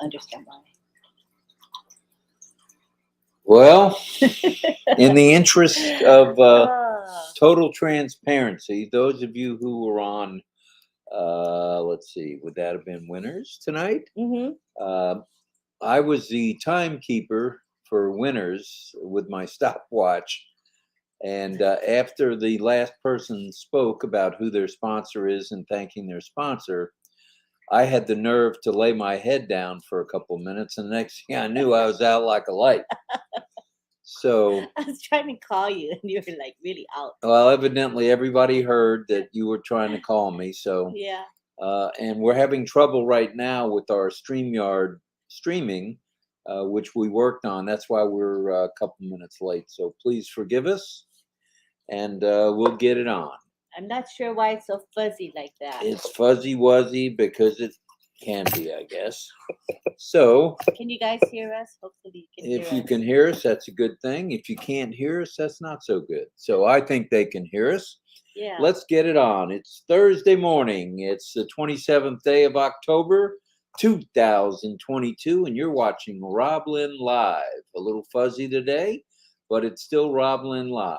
Understand why. Well, in the interest of Ah, total transparency, those of you who were on, let's see, would that have been winners tonight? mm-hmm. I was the timekeeper for winners with my stopwatch. And after the last person spoke about who their sponsor is and thanking their sponsor, I had the nerve to lay my head down for a couple of minutes. And the next thing I knew, I was out like a light. So, I was trying to call you, and you were like really out. well, evidently everybody heard that you were trying to call me. So, Yeah. and we're having trouble right now with our StreamYard streaming, which we worked on. That's why we're a couple minutes late. So please forgive us, and we'll get it on. I'm not sure why it's so fuzzy like that. It's fuzzy wuzzy because it can be, I guess. So Can you guys hear us? Hopefully you can if hear you us. can hear us, that's a good thing. If you can't hear us, that's not so good. So I think they can hear us. Yeah. Let's get it on. It's Thursday morning. It's the 27th day of October, 2022, and you're watching RobLynn Live. A little fuzzy today, but it's still RobLynn Live.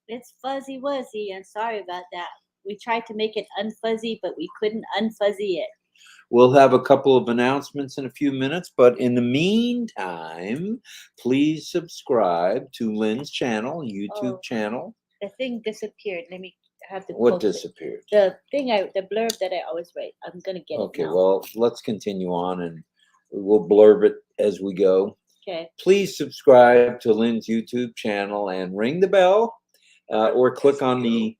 It's fuzzy wuzzy. I'm sorry about that. We tried to make it unfuzzy, but we couldn't unfuzzy it. We'll have a couple of announcements in a few minutes, but in the meantime, please subscribe to Lynn's channel, YouTube channel. The thing disappeared. Let me have to What post it. disappeared? The blurb that I always write. I'm gonna get it Okay, now. well, let's continue on and we'll blurb it as we go. Okay. Please subscribe to Lynn's YouTube channel and ring the bell or click on the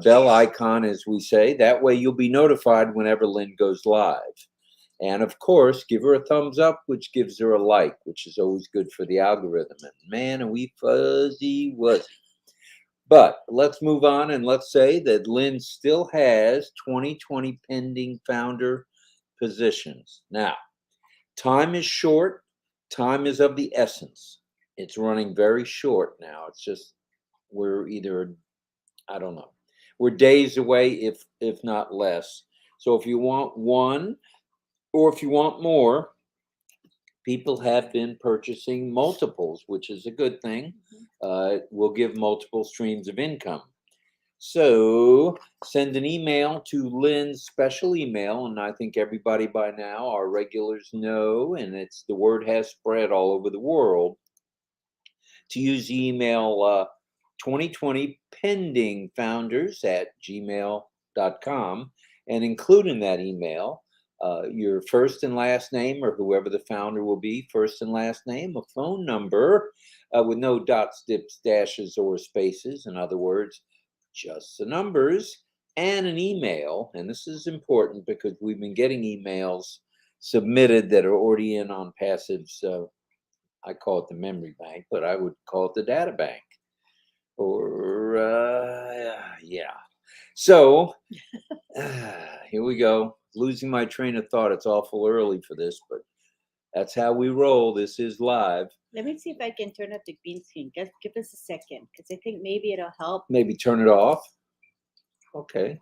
bell icon, as we say. That way you'll be notified whenever Lynn goes live. And of course, give her a thumbs up, which gives her a like, which is always good for the algorithm. And man, are we fuzzy wuzzy. But let's move on and let's say that Lynn still has 2020 pending founder positions. Now, time is short. Time is of the essence. It's running very short now. It's just we're either, I don't know, we're days away, if not less. So if you want one, or if you want more, people have been purchasing multiples, which is a good thing. Will give multiple streams of income. So send an email to Lynn's special email, and I think everybody by now, our regulars know, and it's the word has spread all over the world, to use the email 2020 pending founders at gmail.com, and include in that email your first and last name, or whoever the founder will be, first and last name, a phone number with no dots, dips, dashes, or spaces. In other words, just the numbers, and an email. And this is important because we've been getting emails submitted that are already in ONPASSIVE's, I call it the memory bank, but I would call it the data bank. Or, yeah. So, here we go. Losing my train of thought. It's awful early for this, but that's how we roll. This is live. Let me see if I can turn up the green screen. Give us a second, because I think maybe it'll help. Maybe turn it off. Okay.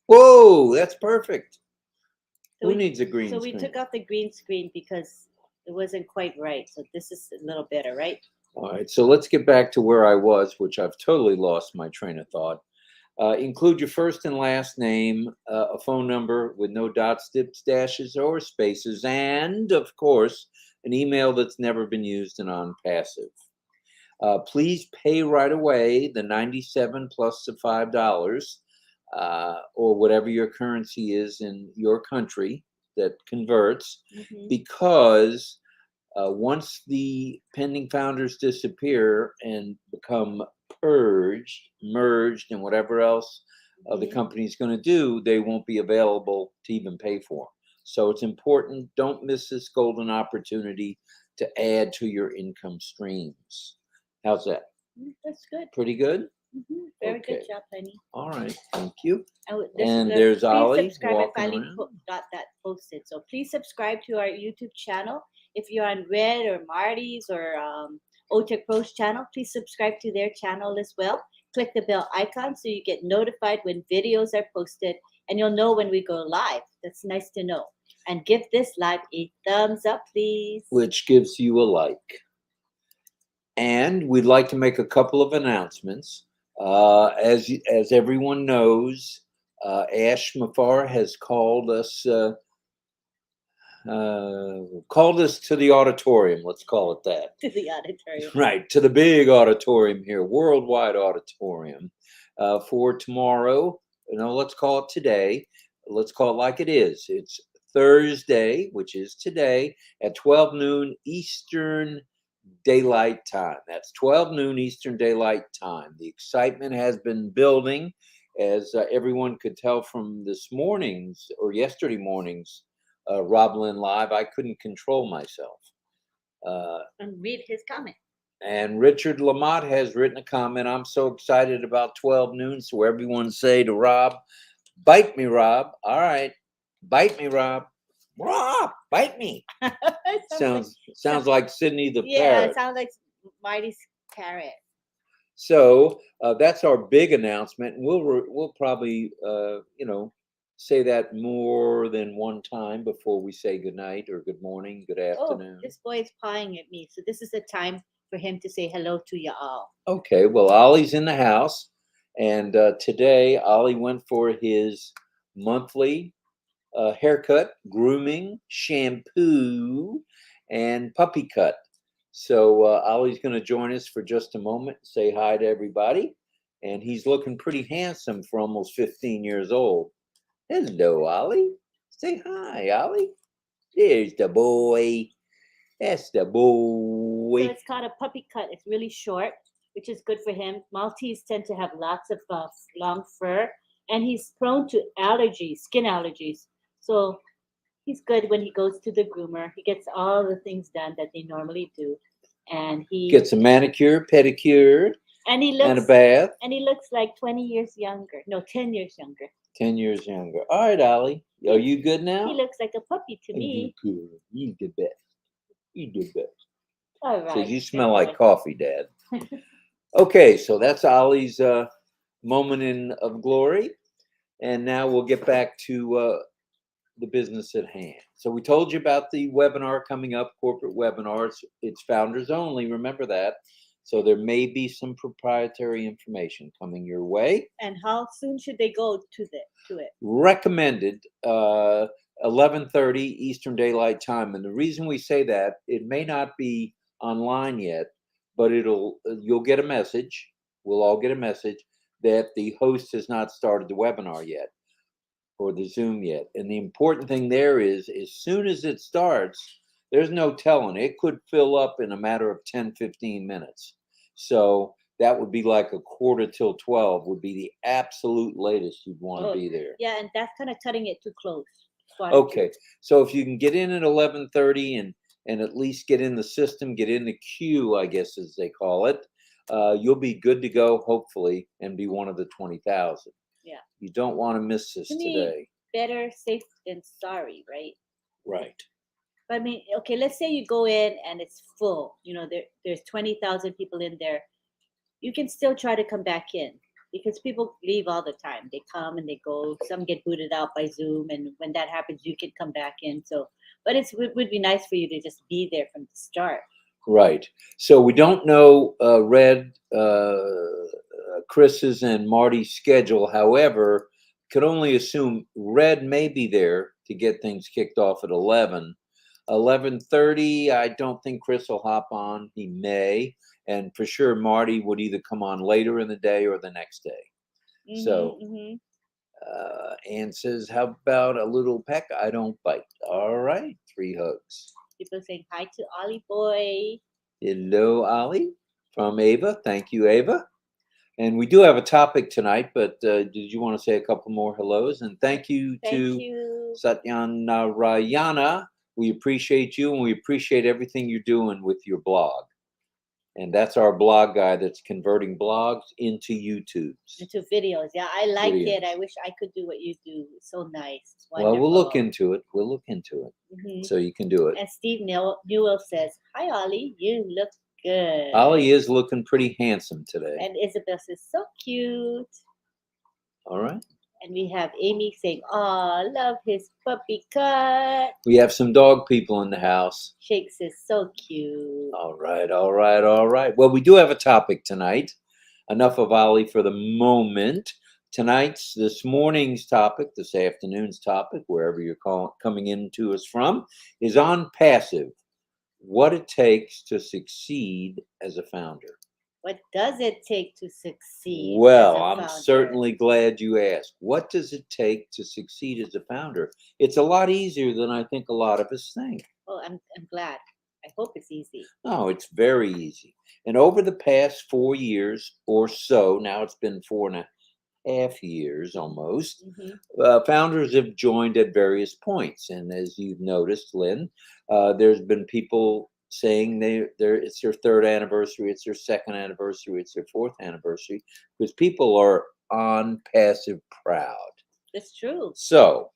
Whoa, that's perfect. Who needs a green screen? So we took off the green screen because it wasn't quite right. So this is a little better, right? All right. So let's get back to where I was, which I've totally lost my train of thought. Include your first and last name, a phone number with no dots, dips, dashes, or spaces, and of course, an email that's never been used in ONPASSIVE. Please pay right away the $97 plus the $5, or whatever your currency is in your country that converts, because once the pending founders disappear and become purged, merged, and whatever else the company's going to do, they won't be available to even pay for them. So it's important. Don't miss this golden opportunity to add to your income streams. How's that? That's good. Pretty good? Very good job, honey. All right. Thank you. And there's Ollie. Please subscribe. I finally got that posted. So please subscribe to our YouTube channel. If you're on Red or Marty's or Otech Pro's channel, please subscribe to their channel as well. Click the bell icon so you get notified when videos are posted, and you'll know when we go live. That's nice to know. And give this live a thumbs up, please. which gives you a like. And we'd like to make a couple of announcements. As everyone knows, Ash Mafar has called us to the auditorium. Let's call it that. To the auditorium. Right, to the big auditorium here, worldwide auditorium, for tomorrow. Let's call it today. Let's call it like it is. It's Thursday, which is today, at 12 noon Eastern Daylight Time. That's 12 noon Eastern Daylight Time. The excitement has been building, as everyone could tell from this morning's or yesterday morning's RobLynn Live. I couldn't control myself. And read his comment. And Richard Lamott has written a comment. I'm so excited about 12 noon. So everyone say to Rob, bite me, Rob. All right. Bite me, Rob. Rob, bite me. sounds like Sydney the parrot. It sounds like Marty's parrot. So that's our big announcement. And we'll probably say that more than one time before we say good night or good morning, good afternoon. Oh, this boy is pawing at me. So this is the time for him to say hello to you all. Okay, well, Ollie's in the house, and today Ollie went for his monthly haircut, grooming, shampoo, and puppy cut. So Ollie's going to join us for just a moment, say hi to everybody, and he's looking pretty handsome for almost 15 years old. Hello, Ollie. Say hi, Ollie. There's the boy. That's the boy. So it's called a puppy cut. It's really short, which is good for him. Maltese tend to have lots of long fur, and he's prone to allergies, skin allergies. So he's good when he goes to the groomer. He gets all the things done that they normally do, and he gets a manicure, pedicure, and he looks and a bath. And he looks like 20 years younger. No, 10 years younger. 10 years younger. All right, Ollie. Are you good now? He looks like a puppy to me. You good. You the best. You the best. All right. So you smell like coffee, Dad. Okay, so that's Ollie's moment of glory. And now we'll get back to the business at hand. So we told you about the webinar coming up, corporate webinars. It's founders only. Remember that. So there may be some proprietary information coming your way. And how soon should they go to it? Recommended 11:30 Eastern Daylight Time. And the reason we say that, it may not be online yet, but you'll get a message. We'll all get a message that the host has not started the webinar yet or the Zoom yet. And the important thing there is, as soon as it starts, there's no telling. It could fill up in a matter of 10, 15 minutes. So that would be like 11:45 would be the absolute latest you'd want to be there. Yeah, and that's kind of cutting it too close. Okay, so if you can get in at 11:30 and at least get in the system, get in the queue, I guess as they call it, you'll be good to go, hopefully, and be one of the 20,000. Yeah. You don't want to miss this today. Better safe than sorry, right? Right. But I mean, okay, let's say you go in and it's full. There's 20,000 people in there. You can still try to come back in because people leave all the time. They come and they go. Some get booted out by Zoom, and when that happens, you can come back in. But it would be nice for you to just be there from the start. Right. So we don't know Chris's and Marty's schedule. However, could only assume Red may be there to get things kicked off at 11. 11:30, I don't think Chris will hop on. He may. And for sure, Marty would either come on later in the day or the next day. Ann says, how about a little peck? I don't bite. All right. 3 hugs. People saying hi to Ollie boy. Hello, Ollie, from Ava. Thank you, Ava. And we do have a topic tonight, but did you want to say a couple more hellos? And thank you to Satyanarayana. We appreciate you, and we appreciate everything you're doing with your blog. And that's our blog guy that's converting blogs into YouTubes. Into videos. Yeah, I like it. I wish I could do what you do. It's so nice. It's well, we'll look into it. We'll look into it. So you can do it. And Steve Newell says, hi, Ollie. You look good. Ollie is looking pretty handsome today. And Isabel says, so cute. All right. And we have Amy saying, "Oh, love his puppy cut." We have some dog people in the house. Shakes is so cute. All right, all right, all right. Well, we do have a topic tonight. Enough of Ollie for the moment. This morning's topic, this afternoon's topic, wherever you're coming into us from, is on passive. What it takes to succeed as a founder. What does it take to succeed? Well, as a I'm founder? certainly glad you asked. What does it take to succeed as a founder? It's a lot easier than I think a lot of us think. Oh, I'm glad. I hope it's easy. No, it's very easy. And over the past 4 years or so, now it's been 4.5 years almost, founders have joined at various points. And as you've noticed, Lynn, there's been people saying it's their third anniversary, it's their second anniversary, it's their fourth anniversary, because people are on passive proud. It's true. So,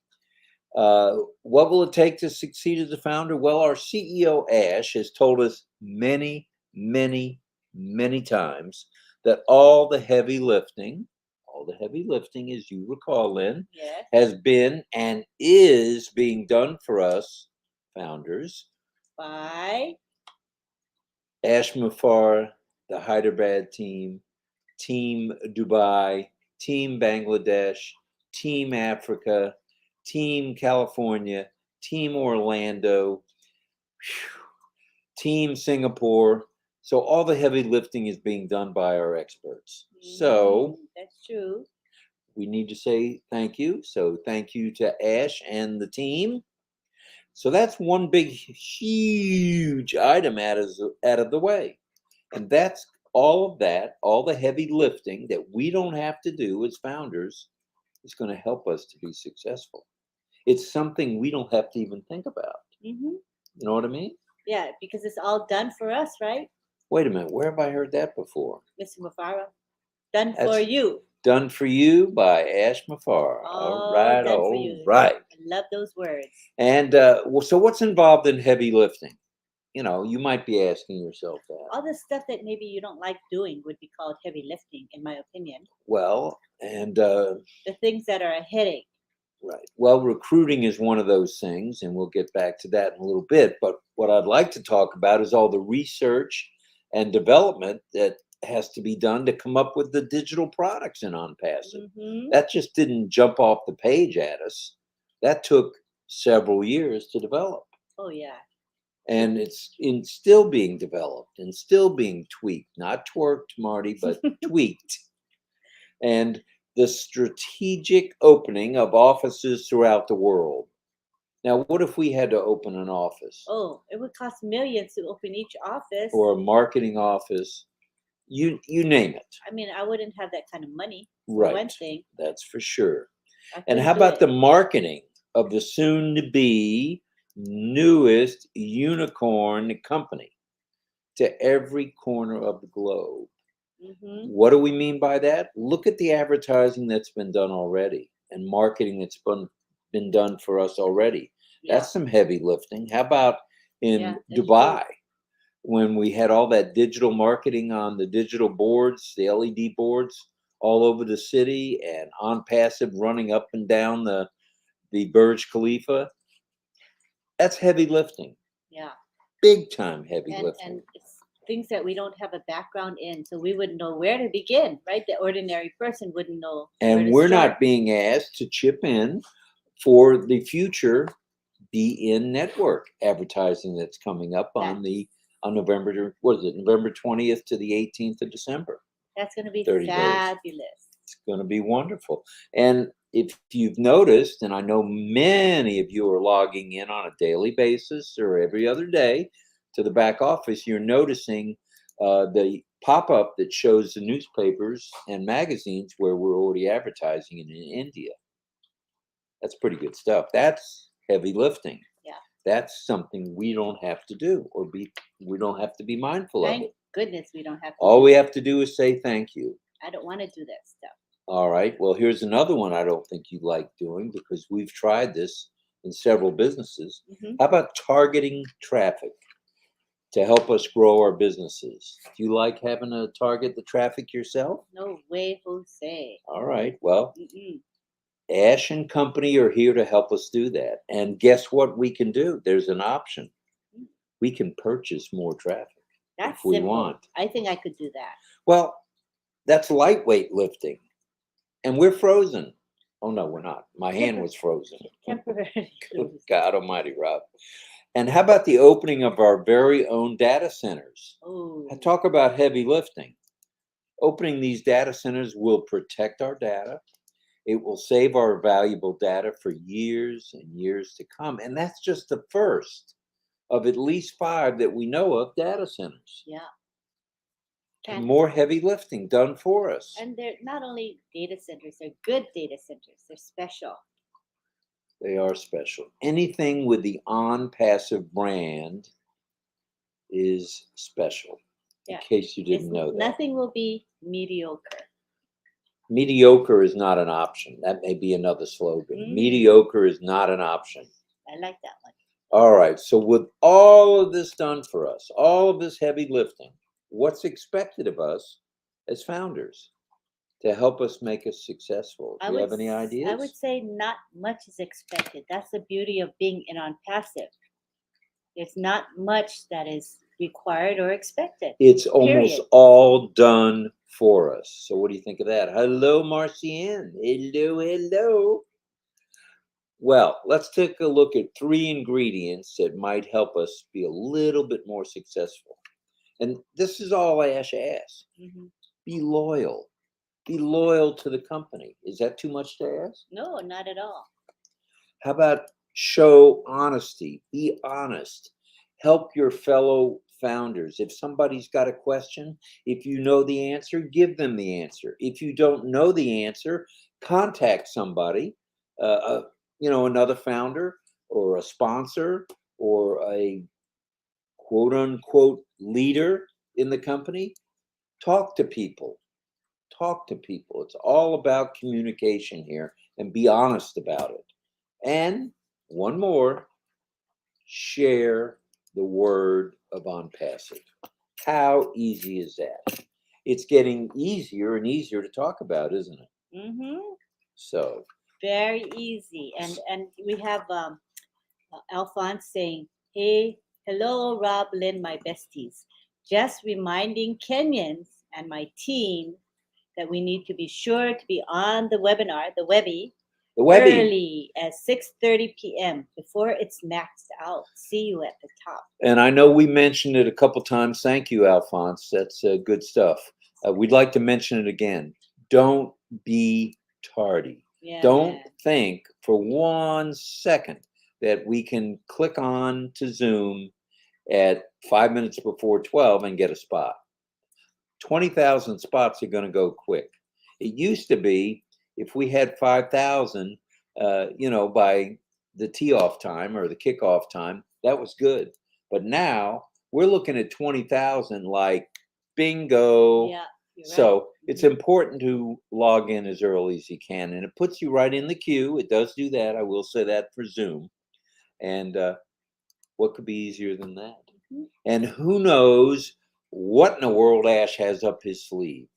what will it take to succeed as a founder? Well, our CEO, Ash, has told us many, many, many times that all the heavy lifting, as you recall, Lynn, Yes. has been and is being done for us founders By Ash Mafar, the Hyderabad team, Team Dubai, Team Bangladesh, Team Africa, Team California, Team Orlando, Team Singapore. So all the heavy lifting is being done by our experts. So that's true. we need to say thank you. So thank you to Ash and the team. So that's one big, huge item out of the way. And that's all the heavy lifting that we don't have to do as founders is going to help us to be successful. It's something we don't have to even think about. You know what I mean? Yeah, because it's all done for us, right? Wait a minute. Where have I heard that before? Mr. Mafara. Done for you. Done for you by Ash Mafar. All right. Done for you. I love those words. And so what's involved in heavy lifting? You might be asking yourself that. All the stuff that maybe you don't like doing would be called heavy lifting, in my opinion. Well, and the things that are a headache. Right. Well, recruiting is one of those things, and we'll get back to that in a little bit. But what I'd like to talk about is all the research and development that has to be done to come up with the digital products in ONPASSIVE. That just didn't jump off the page at us. That took several years to develop. Oh, yeah. And it's still being developed and still being tweaked, not twerked, Marty, but tweaked. And the strategic opening of offices throughout the world. Now, what if we had to open an office? Oh, it would cost millions to open each office. Or a marketing office. You name it. I mean, I wouldn't have that kind of money. Right. One thing. That's for sure. And how about the marketing of the soon-to-be newest unicorn company to every corner of the globe? What do we mean by that? Look at the advertising that's been done already and marketing that's been done for us already. Yeah. That's some heavy lifting. How about in Dubai, when we had all that digital marketing on the digital boards, the LED boards all over the city, and ONPASSIVE running up and down the Burj Khalifa? That's heavy lifting. Yeah. Big time heavy lifting. And it's things that we don't have a background in, so we wouldn't know where to begin, right? The ordinary person wouldn't know. And we're not being asked to chip in for the future Be In network advertising that's coming up on November, what is it, November 20th to the 18th of December. That's going to be fabulous. It's going to be wonderful. And if you've noticed, and I know many of you are logging in on a daily basis or every other day to the back office, you're noticing the pop-up that shows the newspapers and magazines where we're already advertising in India. That's pretty good stuff. That's heavy lifting. Yeah. That's something we don't have to do we don't have to be mindful of it. Thank goodness we don't have to. All we have to do is say thank you. I don't want to do that stuff. All right. Well, here's another one I don't think you like doing, because we've tried this in several businesses. How about targeting traffic to help us grow our businesses? Do you like having to target the traffic yourself? No way, Jose. All right. Well, Ash and company are here to help us do that. And guess what we can do? There's an option. We can purchase more traffic That's if we simple. want. I think I could do that. Well, that's lightweight lifting. And we're frozen. Oh, no, we're not. My hand was frozen. Temporarily. Good God almighty, Rob. And how about the opening of our very own data centers? Oh, Talk about heavy lifting. Opening these data centers will protect our data. It will save our valuable data for years and years to come. And that's just the first of at least 5 that we know of data centers. yeah. And more heavy lifting done for us. And they're not only data centers, they're good data centers. They're special. They are special. Anything with the ONPASSIVE brand is special. Yeah. In case you didn't know that. Nothing will be mediocre. Mediocre is not an option. That may be another slogan. Mediocre is not an option. I like that one. All right. So with all of this done for us, all of this heavy lifting, what's expected of us as founders to help us make us successful? Do you have any ideas? I would say not much is expected. That's the beauty of being in ONPASSIVE. There's not much that is required or expected. It's almost all done for us. So what do you think of that? Hello, Marcianne. Hello, hello. Well, let's take a look at 3 ingredients that might help us be a little bit more successful. And this is all Ash asks. Be loyal. Be loyal to the company. Is that too much to ask? No, not at all. How about show honesty? Be honest. Help your fellow founders. If somebody's got a question, if you know the answer, give them the answer. If you don't know the answer, contact somebody, another founder or a sponsor or a quote unquote leader in the company. Talk to people. Talk to people. It's all about communication here, and be honest about it. And one more, share the word of ONPASSIVE. How easy is that? It's getting easier and easier to talk about, isn't it? So very easy. And we have Alphonse saying, hey, hello, RobLynn, my besties. Just reminding Kenyans and my team that we need to be sure to be on the webinar, the Webby, early at 6:30 p.m. before it's maxed out. See you at the top. And I know we mentioned it a couple times. Thank you, Alphonse. That's good stuff. We'd like to mention it again. Don't be tardy. Yeah. Don't think for 1 second that we can click on to Zoom at 5 minutes before 12 and get a spot. 20,000 spots are going to go quick. It used to be if we had 5,000, by the tee-off time or the kickoff time, that was good. But now we're looking at 20,000 like bingo. Yeah. So it's important to log in as early as you can, and it puts you right in the queue. It does do that. I will say that for Zoom. And what could be easier than that? And who knows what in the world Ash has up his sleeve?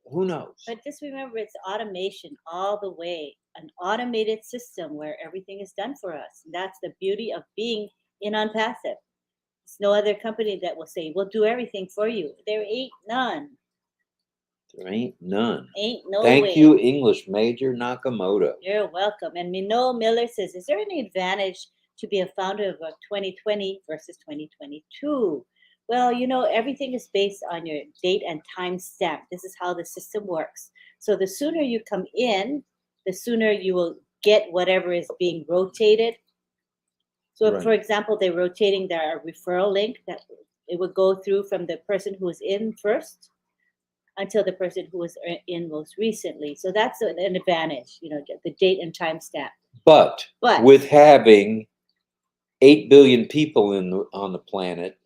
Who knows? But just remember, it's automation all the way. An automated system where everything is done for us. That's the beauty of being in ONPASSIVE. There's no other company that will say, we'll do everything for you. There ain't none. There ain't none. Ain't no Thank way. you, English Major Nakamoto. You're welcome. And Minot Miller says, is there any advantage to be a founder of 2020 versus 2022? Well, everything is based on your date and time stamp. This is how the system works. So the sooner you come in, the sooner you will get whatever is being rotated. So if, for example, they're rotating their referral link, that it would go through from the person who was in first until the person who was in most recently. So that's an advantage, the date and time stamp. But with having 8 billion people on the planet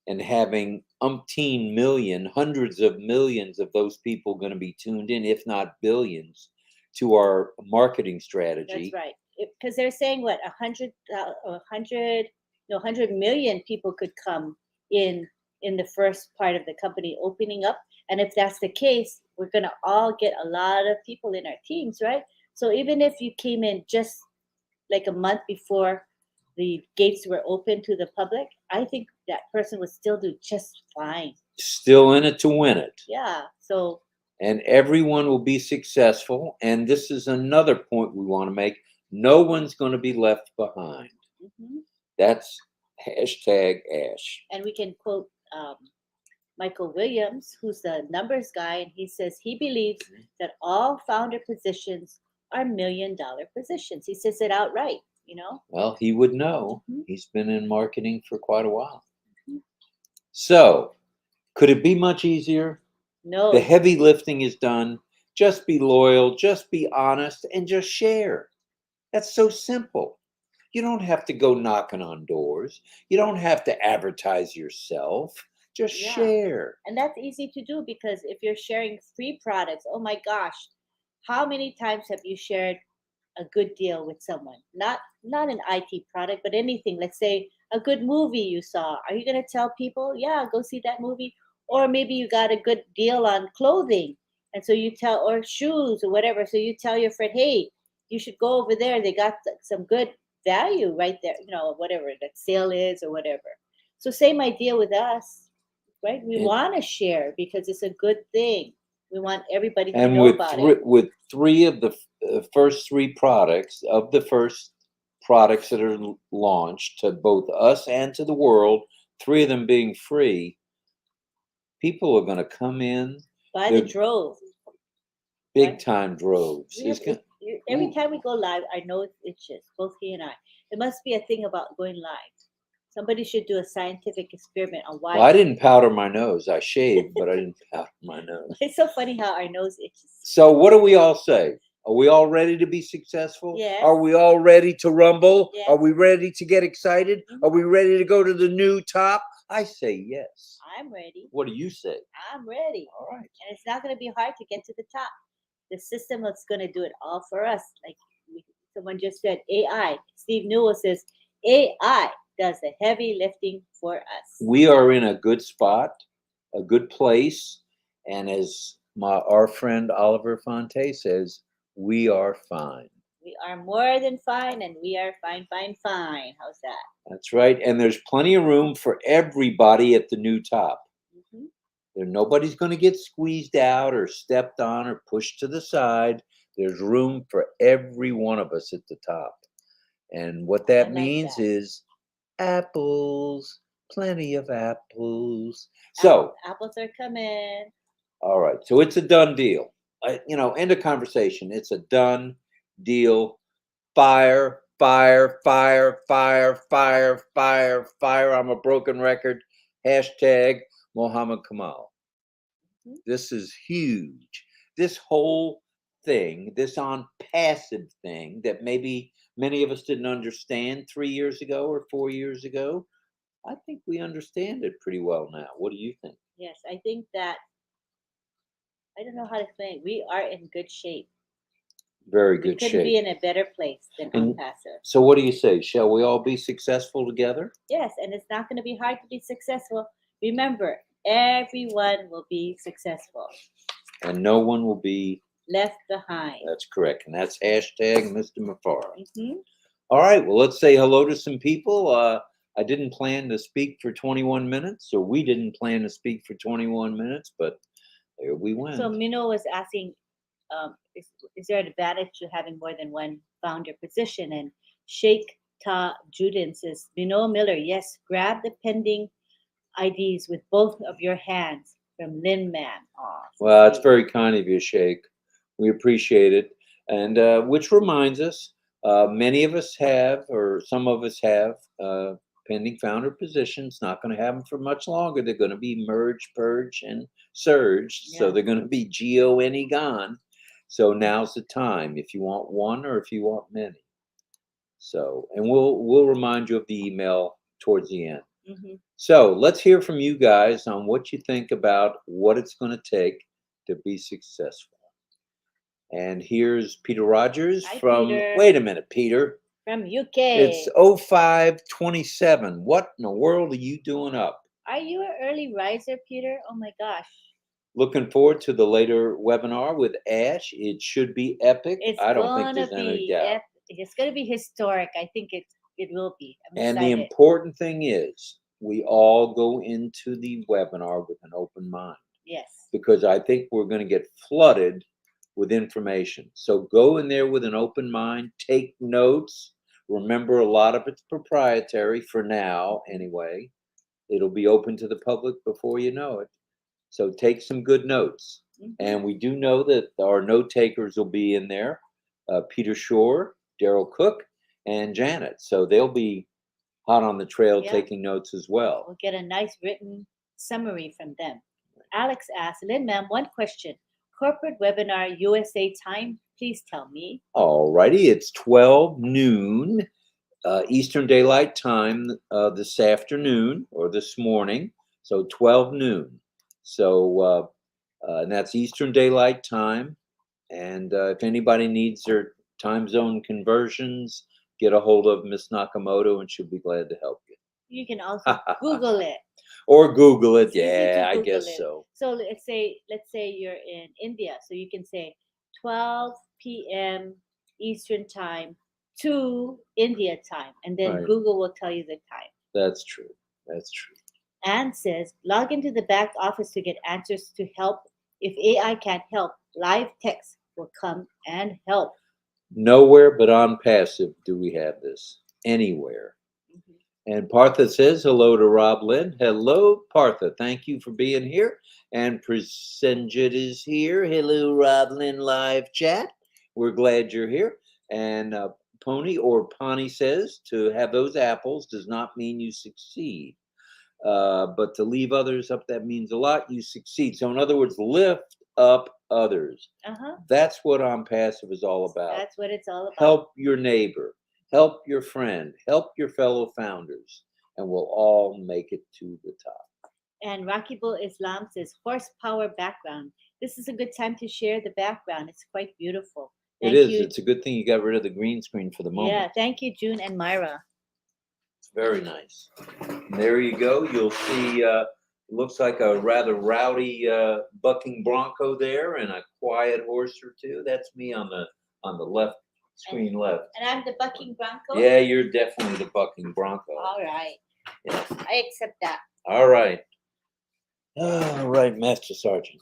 and having umpteen million, hundreds of millions of those people going to be tuned in, if not billions, to our marketing strategy. That's right. Because they're saying 100 million people could come in the first part of the company opening up. And if that's the case, we're going to all get a lot of people in our teams, right? So even if you came in just like a month before the gates were open to the public, I think that person would still do just fine. Still in it to win it. Yeah. So And everyone will be successful. And this is another point we want to make. No one's going to be left behind. mhm. That's hashtag Ash. And we can quote Michael Williams, who's the numbers guy, and he says he believes that all founder positions are $1 million positions. He says it outright, you know. Well, he would know. Mhm. He's been in marketing for quite a while. Mhm. So, could it be much easier? No, The heavy lifting is done. Just be loyal, just be honest, and just share. That's so simple. You don't have to go knocking on doors. You don't have to advertise yourself. Just yeah. share. And that's easy to do because if you're sharing free products, oh my gosh, how many times have you shared a good deal with someone? Not an IT product, but anything. Let's say a good movie you saw. Are you going to tell people, "Yeah, go see that movie?" Or maybe you got a good deal on clothing. And so you tell or shoes or whatever. So you tell your friend, "Hey, you should go over there. They got some good value right there, whatever that sale is or whatever." So same idea with us, right? We And, want to share because it's a good thing. We want everybody to and know about it. with three of the first three products of the first products that are launched to both us and to the world, three of them being free, people are going to come in. By the They're drove, big right? time droves. We have every time we go live, I know it itches, both he and I. It must be a thing about going live. Somebody should do a scientific experiment on Well, I why. didn't powder my nose. I shaved, but I didn't powder my nose. It's so funny how our nose itches. So, what do we all say? Are we all ready to be successful? Yes. Are we all ready to rumble? Yes. Are we ready to get excited? Mhm. Are we ready to go to the new top? I say yes. I'm ready. What do you say? I'm ready. All right. And it's not going to be hard to get to the top. The system is going to do it all for us. Like someone just said, AI. Steve Newell says AI does the heavy lifting for us. We are in a good spot, a good place, and as our friend Oliver Fonte says, we are fine. We are more than fine, and we are fine, fine, fine. How's that? That's right. And there's plenty of room for everybody at the new top. Mm-hmm. Nobody's going to get squeezed out or stepped on or pushed to the side. There's room for every one of us at the top. And what that like means that. is apples, plenty of apples. So, apples are coming. all right. So it's a done deal. End of conversation. It's a done deal. Fire, fire, fire, fire, fire, fire, fire. I'm a broken record. Hashtag Muhammad Kamal. Mhm. This is huge. This whole thing, this ONPASSIVE thing that maybe many of us didn't understand 3 years ago or 4 years ago, I think we understand it pretty well now. What do you think? Yes, I think that I don't know how to explain. We are in good shape. Very We good couldn't be shape. in a better place than And ONPASSIVE. so, what do you say? Shall we all be successful together? Yes, and it's not going to be hard to be successful. Remember, everyone will be successful. And no one will be left behind. That's correct. And that's hashtag Mr. Mafara. Mm-hmm. All right. Well, let's say hello to some people. I didn't plan to speak for 21 minutes, or we didn't plan to speak for 21 minutes, but there we went. So Mino was asking, is there an advantage to having more than one founder position? And Sheikh Ta Judin says, Mino Miller, yes, grab the pending IDs with both of your hands from Lynn Man. Oh, well, that's very kind of you, Sheikh. We appreciate it. And which reminds us, many of us have, or some of us have, pending founder positions. Not going to have them for much longer. They're going to be merged, purged, and surged. Yeah. So they're going to be GONE gone. So now's the time if you want one or if you want many. So, and we'll remind you of the email towards the end. Mm-hmm. So let's hear from you guys on what you think about what it's going to take to be successful. And here's Peter Rogers. Hi, from, Peter. Wait a minute, Peter. From UK. It's 0527. What in the world are you doing up? Are you an early riser, Peter? Oh my gosh. Looking forward to the later webinar with Ash. It should be epic. It's I don't think gonna there's any be doubt. it's gonna be historic. I think it will be. I'm And the excited. important thing is we all go into the webinar with an open mind, Yes. because I think we're going to get flooded with information. So go in there with an open mind, take notes. Remember, a lot of it's proprietary for now, anyway. It'll be open to the public before you know it. So take some good notes. Mhm. And we do know that our note takers will be in there, Peter Shore, Daryl Cook, and Janet. So they'll be hot on the trail Yeah. taking notes as well. We'll get a nice written summary from them. Alex asks, Lynn, ma'am, one question. Corporate webinar USA time, please tell me. All righty, it's 12 noon Eastern Daylight Time this afternoon or this morning. So 12 noon. So and that's Eastern Daylight Time. And if anybody needs their time zone conversions, get a hold of Miss Nakamoto and she'll be glad to help you. You can also Google it. Or Google it. It's easy to Yeah, I Google guess it. so. So let's say you're in India. So you can say 12 p.m. Eastern time to India time. And then Right. Google will tell you the time. That's true. That's true. Anne says, log into the back office to get answers to help. If AI can't help, live text will come and help. Nowhere but on passive do we have this. Anywhere. Mhm. And Partha says hello to RobLynn. Hello, Partha. Thank you for being here. And Prasenjit is here. Hello, RobLynn Live chat. We're glad you're here. And Pony or Pani says to have those apples does not mean you succeed. But to leave others up, that means a lot. You succeed. So, in other words, lift up others. Uh-huh. That's what ONPASSIVE is all about. That's what it's all about. Help your neighbor, help your friend, help your fellow founders, and we'll all make it to the top. And Rakibul Islam says, horsepower background. This is a good time to share the background. It's quite beautiful. It is. It's a good thing you got rid of the green screen for the moment. Yeah, thank you, June and Myra. Very nice. And there you go. You'll see, looks like a rather rowdy bucking bronco there and a quiet horse or two. That's me on the left screen left. And I'm the bucking bronco? Yeah, you're definitely the bucking bronco. All right. Yeah. I accept that. All right. All right, Master Sergeant.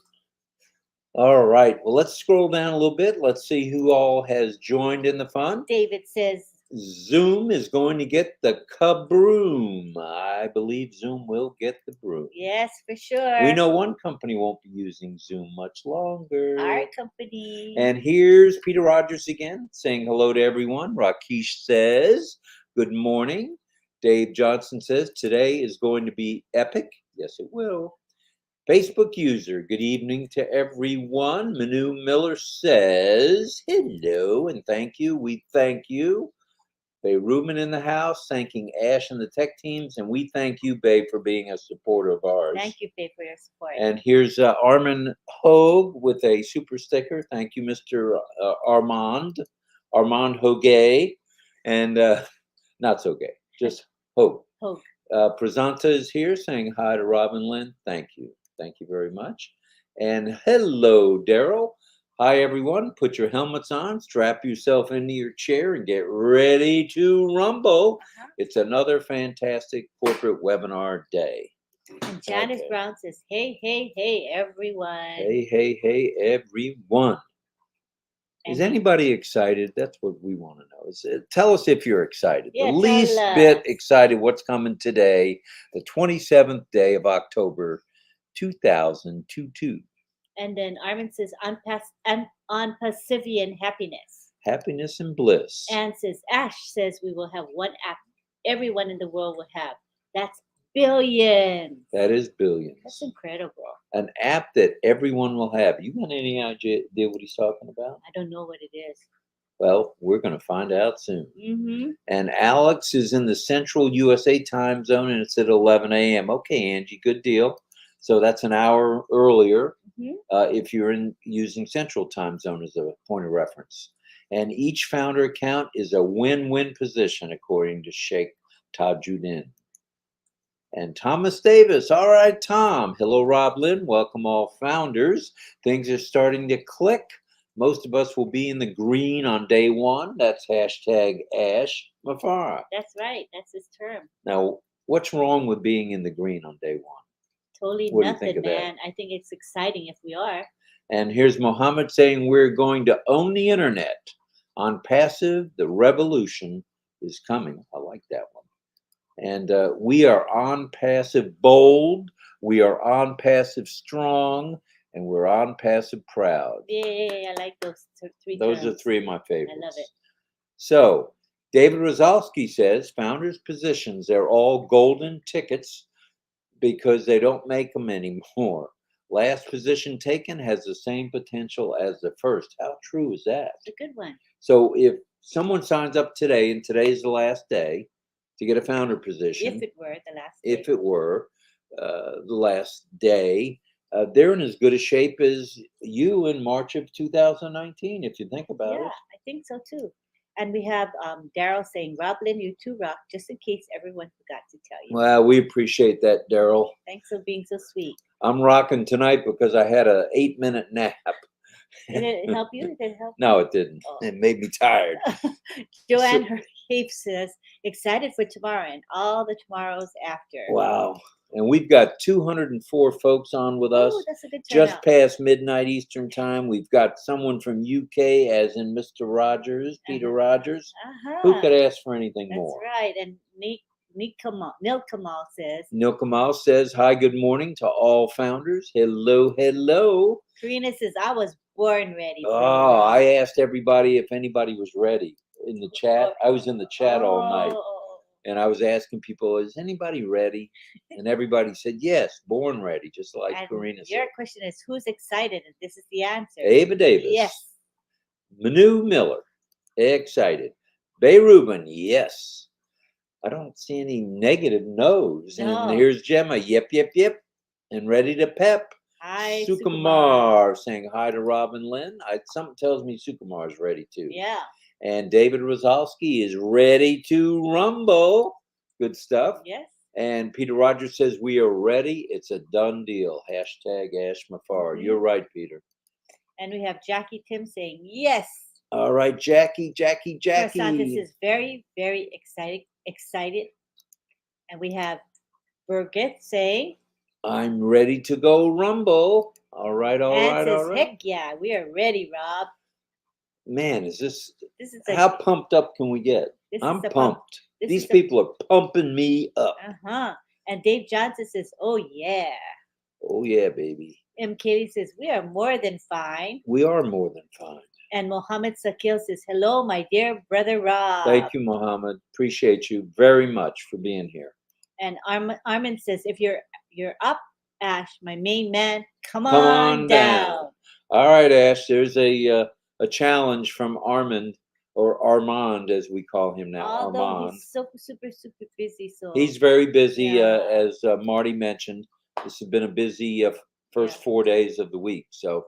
All right. Well, let's scroll down a little bit. Let's see who all has joined in the fun. David says, Zoom is going to get the kabroom. I believe Zoom will get the broom. yes, for sure. We know one company won't be using Zoom much longer. Our company. And here's Peter Rogers again saying hello to everyone. Rakesh says, good morning. Dave Johnson says, today is going to be epic. Yes, it will. Facebook user, good evening to everyone. Manu Miller says, hello and thank you. We thank you. Bay Rubin in the house, thanking Ash and the tech teams. And we thank you, Bay, for being a supporter of ours. Thank you, Faye, for your support. And here's Armand Hogue with a super sticker. Thank you, Mr. Armand Hogue. And not so gay, just Hogue. Hogue. Presenta is here saying hi to Robin Lynn. Thank you. Thank you very much. And hello, Daryl. Hi, everyone. Put your helmets on, strap yourself into your chair, and get ready to rumble. It's another fantastic corporate webinar day. And Janice Brown says, hey, hey, hey, everyone. Hey, hey, hey, everyone. Is anybody excited? That's what we want to know. Tell us if you're excited. Yeah, the least bit excited what's coming today, the 27th day of October, 2022. And then Armin says, on Pacifian happiness. Happiness and bliss. And says, Ash says we will have one app everyone in the world will have. That's billions. That is billions. That's incredible. An app that everyone will have. You got any idea what he's talking about? I don't know what it is. Well, we're going to find out soon. Mm-hmm. And Alex is in the Central USA time zone, and it's at 11 a.m. Okay, Angie, good deal. So that's an hour earlier if you're using Central time zone as a point of reference. And each founder account is a win-win position, according to Sheikh Tajuddin. And Thomas Davis. All right, Tom. Hello, RobLynn. Welcome all founders. Things are starting to click. Most of us will be in the green on day one. That's hashtag Ash Mafara. That's right. That's his term. Now, what's wrong with being in the green on day one? Totally What do you nothing, think of man. that? I think it's exciting if we are. And here's Mohammed saying we're going to own the internet. On passive, the revolution is coming. I like that one. And we are on passive bold, we are on passive strong, and we're on passive proud. Yay, I like those three Those terms. are three of my favorites. I love it. So, David Rozalski says founders' positions, they're all golden tickets because they don't make them anymore. Last position taken has the same potential as the first. How true is that? It's a good one. So, if someone signs up today, and today's the last day to get a founder position, If it were the last day. if it were the last day, they're in as good a shape as you in March of 2019, if you think about Yeah, it. I think so too. And we have Daryl saying, RobLynn, you too rock, just in case everyone forgot to tell you. Well, we appreciate that, Daryl. Thanks for being so sweet. I'm rocking tonight because I had a 8-minute nap. Did it help you? Did it help? No, it didn't. Oh. It made me tired. Joanne Heath says, excited for tomorrow and all the tomorrows after. Wow. And we've got 204 folks on with us. Oh, that's a good turnout. Just past midnight Eastern time. We've got someone from UK, as in Mr. Rogers, Peter Rogers. Who could ask for anything more? That's right. And Nil Kamal says, Nil Kamal says, hi, good morning to all founders. Hello, hello. Karina says, I was born ready. Oh, I asked everybody if anybody was ready in the chat. I was in the chat all night. And I was asking people, is anybody ready? And everybody said, yes, born ready, just like Karina said. Your question is, who's excited? And this is the answer. Ava Davis. Yes. Manu Miller, excited. Bay Rubin, yes. I don't see any negative no's. No. And here's Gemma, yep, yep, yep. And ready to pep. Hi, Sukumar saying hi to RobLynn. Something tells me Sukumar is ready too. Yeah. And David Rozalski is ready to rumble. Good stuff. Yes. And Peter Rogers says, we are ready. It's a done deal. Hashtag Ash Mafar. Mhm. You're right, Peter. And we have Jackie Tim saying, yes. All right, Jackie. Santos is very, very excited. And we have Birgit saying, I'm ready to go rumble. All right, all and right, says, all right. heck yeah, we are ready, Rob. Man, is this a, how pumped up can we get? I'm pumped. These people are pumping me up. And Dave Johnson says, oh yeah. Oh yeah, baby. M. Katie says, we are more than fine. We are more than fine. And Mohammed Sakil says, hello, my dear brother Rob. Thank you, Mohammed. Appreciate you very much for being here. And Armin says, if you're up, Ash, my main man, come on down. All right, Ash, there's a challenge from Armand, or Armand as we call him now. Although Armand. he's so super busy. So he's very busy, as Marty mentioned. This has been a busy first 4 days of the week. So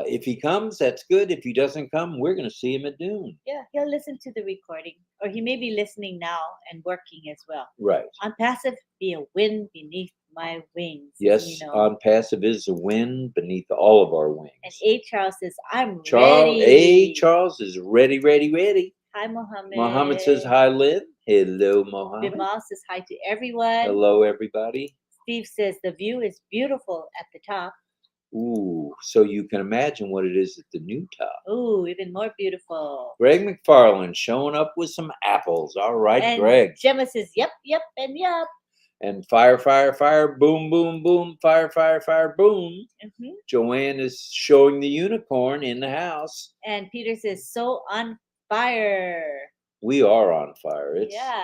if he comes, that's good. If he doesn't come, we're going to see him at noon. Yeah, he'll listen to the recording, or he may be listening now and working as well. Right. ONPASSIVE be a wind beneath my wings. Yes, ONPASSIVE is a wind beneath all of our wings. And A. Charles says, I'm ready. A. Charles is ready. Hi, Mohammed. Mohammed says, hi, Lynn. Hello, Mohammed. Bimal says, hi to everyone. Hello, everybody. Steve says, the view is beautiful at the top. Ooh, so you can imagine what it is at the new top. Ooh, even more beautiful. Greg McFarland showing up with some apples. All right, and Greg. Gemma says, yep, and yep. And fire, boom, boom, boom, fire, boom. Joanne is showing the unicorn in the house. And Peter says, so on fire. We are on fire.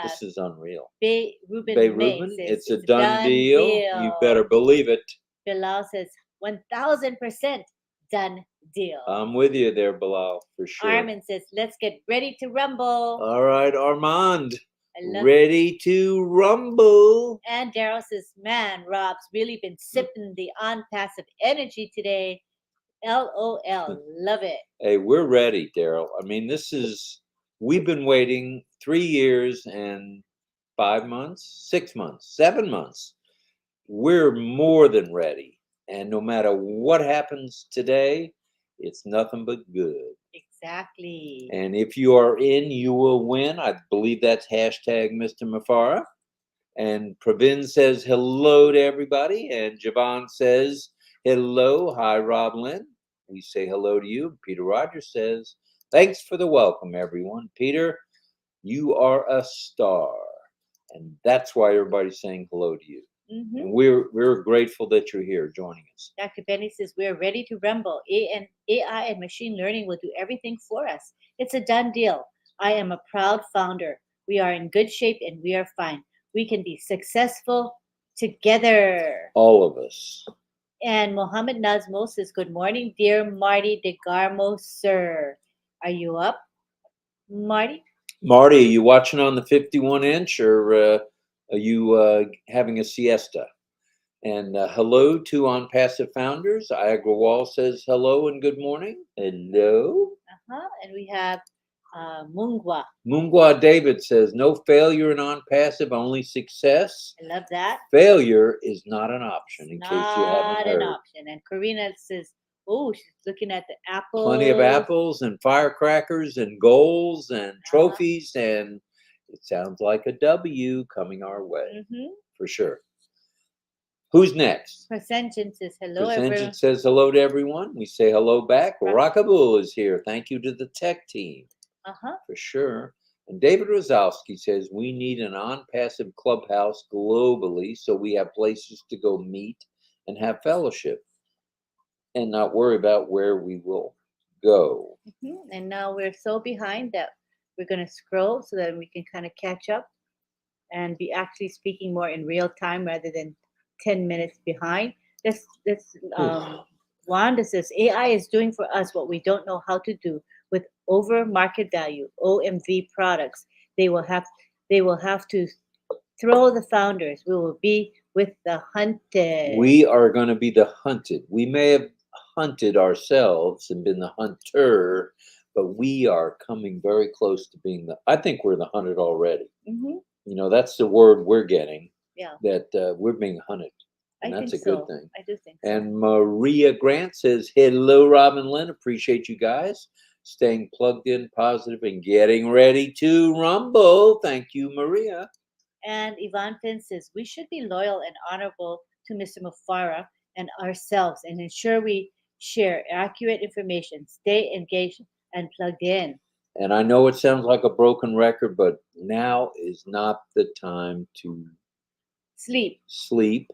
This is unreal. Bay Rubin, it's a done deal. You better believe it. Bilal says, 1000% done deal. I'm with you there, Bilal, for sure. Armin says, let's get ready to rumble. All right, Armand. Ready to rumble. And Daryl says, man, Rob's really been sipping the ONPASSIVE energy today. LOL. Love it. Hey, we're ready, Daryl. I mean, we've been waiting 3 years and 5 months, 6 months, 7 months. We're more than ready. And no matter what happens today, it's nothing but good. Exactly. And if you are in, you will win. I believe that's hashtag Mr. Mafara. And Pravin says hello to everybody. And Javon says hello. Hi, RobLynn. We say hello to you. Peter Rogers says, thanks for the welcome, everyone. Peter, you are a star. And that's why everybody's saying hello to you. Mm-hmm. And we're grateful that you're here joining us. Dr. Benny says we're ready to rumble. AI and machine learning will do everything for us. It's a done deal. I am a proud founder. We are in good shape and we are fine. We can be successful together. All of us. And Mohammed Nazmo says, good morning, dear Marty DeGarmo, sir. Are you up, Marty? Marty, are you watching on the 51-inch or are you having a siesta? And hello to ONPASSIVE founders. Iagra Wall says hello and good morning. Hello. And we have Mungwa. Mungwa David says no failure in ONPASSIVE, only success. I love that. Failure is not an option, in Not case you haven't heard. an option. And Karina says, oh, she's looking at the apples. Plenty of apples and firecrackers and goals and trophies, and it sounds like a W coming our way, for sure. Who's next? Presension says hello, everyone. Presension says hello to everyone. We say hello back. Rockaboo is here. Thank you to the tech team. For sure. And David Rozowski says we need an ONPASSIVE clubhouse globally so we have places to go meet and have fellowship and not worry about where we will go. And now we're so behind that we're going to scroll so that we can kind of catch up and be actually speaking more in real time rather than 10 minutes behind. This Wanda says AI is doing for us what we don't know how to do with over market value OMV products. They will have to throw the founders. We will be with the hunted. We are going to be the hunted. We may have hunted ourselves and been the hunter, but we are coming very close to being I think we're the hunted already. You know, that's the word we're getting. Yeah. That we're being hunted. And that's a good thing. I do think so. And Maria Grant says, hello, Rob and Lynn. Appreciate you guys staying plugged in, positive, and getting ready to rumble. Thank you, Maria. And Yvonne Finn says, we should be loyal and honorable to Mr. Mufara and ourselves and ensure we share accurate information, stay engaged and plugged in. And I know it sounds like a broken record, but now is not the time to sleep.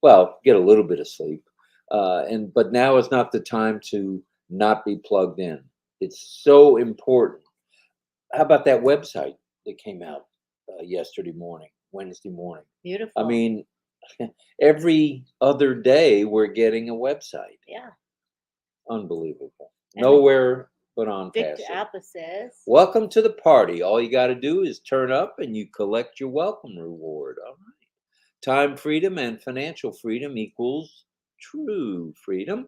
Well, get a little bit of sleep. But now is not the time to not be plugged in. It's so important. How about that website that came out Wednesday morning? Beautiful. I mean, every other day we're getting a website. Yeah. Unbelievable. Nowhere but on Victor Passive. Alba says, welcome to the party. All you got to do is turn up and you collect your welcome reward. All right. Time freedom and financial freedom equals true freedom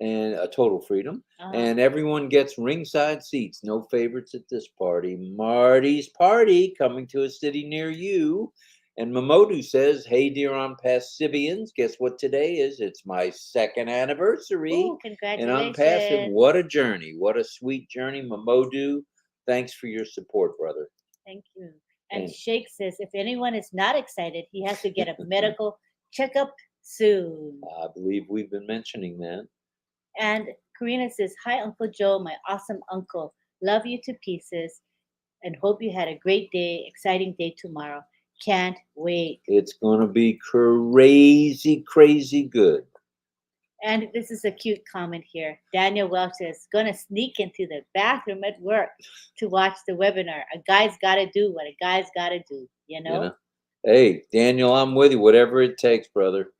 and a total freedom. And everyone gets ringside seats. No favorites at this party. Marty's party coming to a city near you. And Mamodu says, hey, dear ONPASSIVians, guess what today is? It's my 2nd anniversary. Ooh, congratulations. And ONPASSIVE, what a journey. What a sweet journey. Mamodu, thanks for your support, brother. Thank you. And Shake says, if anyone is not excited, he has to get a medical checkup soon. I believe we've been mentioning that. And Karina says, hi, Uncle Joe, my awesome uncle. Love you to pieces and hope you had a great day, exciting day tomorrow. Can't wait. It's going to be crazy, crazy good. And this is a cute comment here. Daniel Welch says, going to sneak into the bathroom at work to watch the webinar. A guy's got to do what a guy's got to do, you know? Hey, Daniel, I'm with you. Whatever it takes, brother.